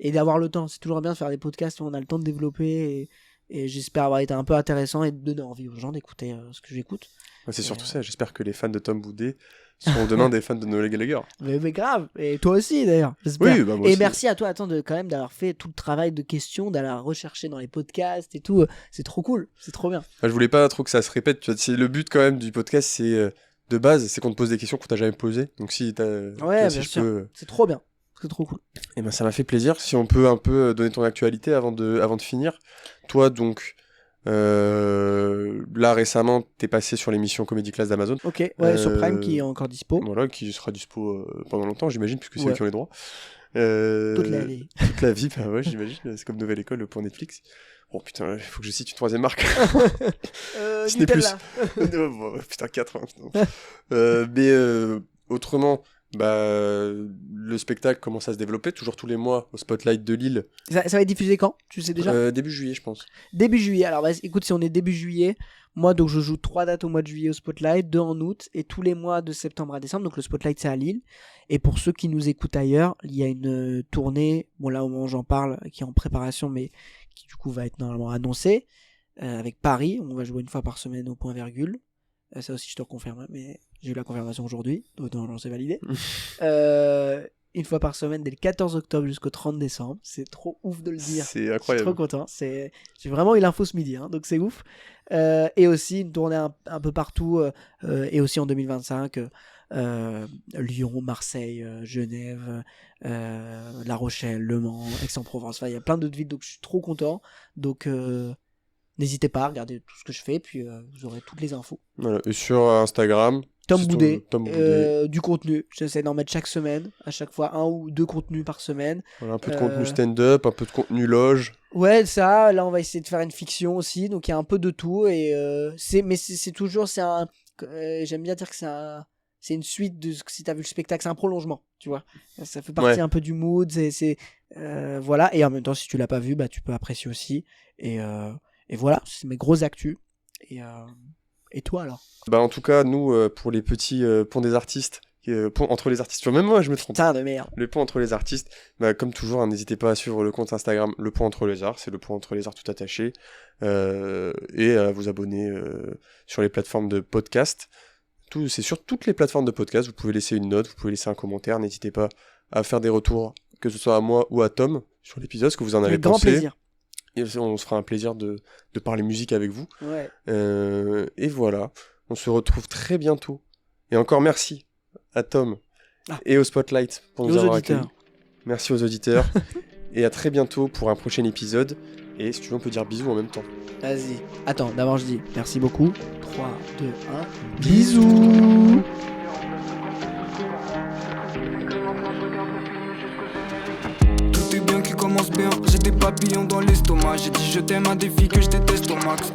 et d'avoir le temps. C'est toujours bien de faire des podcasts où on a le temps de développer. Et j'espère avoir été un peu intéressant et de donner envie aux gens d'écouter ce que j'écoute. Ouais, c'est surtout ça. J'espère que les fans de Tom Boudet seront demain des fans de Noël Gallagher. Mais grave. Et toi aussi d'ailleurs. J'espère. Oui, bah moi et aussi. merci à toi quand même d'avoir fait tout le travail de questions, d'aller rechercher dans les podcasts et tout. C'est trop cool. C'est trop bien. Je voulais pas trop que ça se répète. Tu vois, c'est le but quand même du podcast, c'est de base, c'est qu'on te pose des questions qu'on t'a jamais posées. Donc si t'as, ouais, si bien je sûr. peux. C'est trop bien. C'est trop cool. Et ben ça m'a fait plaisir. Si on peut un peu donner ton actualité avant de finir. Toi donc. Là récemment t'es passé sur l'émission Comedy Class d'Amazon. Ok, ouais, sur Prime qui est encore dispo. Voilà, qui sera dispo pendant longtemps j'imagine, puisque c'est eux qui ont les droits. Toute la vie. Toute la vie, bah ouais j'imagine, c'est comme Nouvelle École pour Netflix. Oh putain, il faut que je cite une troisième marque. Ce n'est plus. Putain, 4. Mais autrement, le spectacle commence à se développer, toujours tous les mois au Spotlight de Lille. Ça va être diffusé quand ? Tu sais déjà ? Début juillet, je pense. Début juillet. Alors, écoute, si on est début juillet, moi, donc je joue 3 dates au mois de juillet au Spotlight, 2 en août, et tous les mois de septembre à décembre. Donc, le Spotlight, c'est à Lille. Et pour ceux qui nous écoutent ailleurs, il y a une tournée, bon, là, au moment où j'en parle, qui est en préparation, mais qui, du coup, va être normalement annoncée, avec Paris. On va jouer une fois par semaine au point virgule. Ça aussi, je te confirme, mais j'ai eu la confirmation aujourd'hui, donc non, c'est validé. Une fois par semaine, dès le 14 octobre jusqu'au 30 décembre. C'est trop ouf de le dire. C'est incroyable. Je suis trop content. J'ai vraiment eu l'info ce midi, hein, donc c'est ouf. Et aussi une tournée un peu partout, et aussi en 2025, Lyon, Marseille, Genève, La Rochelle, Le Mans, Aix-en-Provence. Enfin, il y a plein d'autres villes, donc je suis trop content. Donc n'hésitez pas à regarder tout ce que je fais, puis vous aurez toutes les infos. Voilà. Et sur Instagram, Tom Boudet, du contenu. J'essaie d'en mettre chaque semaine, à chaque fois 1 ou 2 contenus par semaine. Voilà, un peu de contenu stand-up, un peu de contenu loge. Ouais, ça, là on va essayer de faire une fiction aussi, donc il y a un peu de tout. Et c'est toujours, j'aime bien dire que c'est une suite de, si t'as vu le spectacle, c'est un prolongement, tu vois. Ça fait partie un peu du mood, voilà. Et en même temps, si tu l'as pas vu, tu peux apprécier aussi. Et voilà, c'est mes grosses actus. Et toi alors ? En tout cas, nous, pour les petits ponts des artistes, pont entre les artistes, même moi je me trompe. Putain de merde. Le pont entre les artistes, comme toujours, hein, n'hésitez pas à suivre le compte Instagram Le Pont Entre les Arts, c'est Le Pont Entre les Arts tout attaché, et à vous abonner sur les plateformes de podcast. C'est sur toutes les plateformes de podcast, vous pouvez laisser une note, vous pouvez laisser un commentaire, n'hésitez pas à faire des retours, que ce soit à moi ou à Tom, sur l'épisode, ce que vous en avez pensé. Grand plaisir. Et on se fera un plaisir de parler musique avec vous. Ouais. Et voilà, on se retrouve très bientôt. Et encore merci à Tom et au Spotlight pour nous avoir accueillis. Merci aux auditeurs. Et à très bientôt pour un prochain épisode. Et si tu veux, on peut dire bisous en même temps. Vas-y. Attends, d'abord je dis merci beaucoup. 3, 2, 1. Bisous. Tout est bien qui commence bien. J'ai des papillons dans l'estomac. J'ai dit je t'aime à des filles que je déteste au max.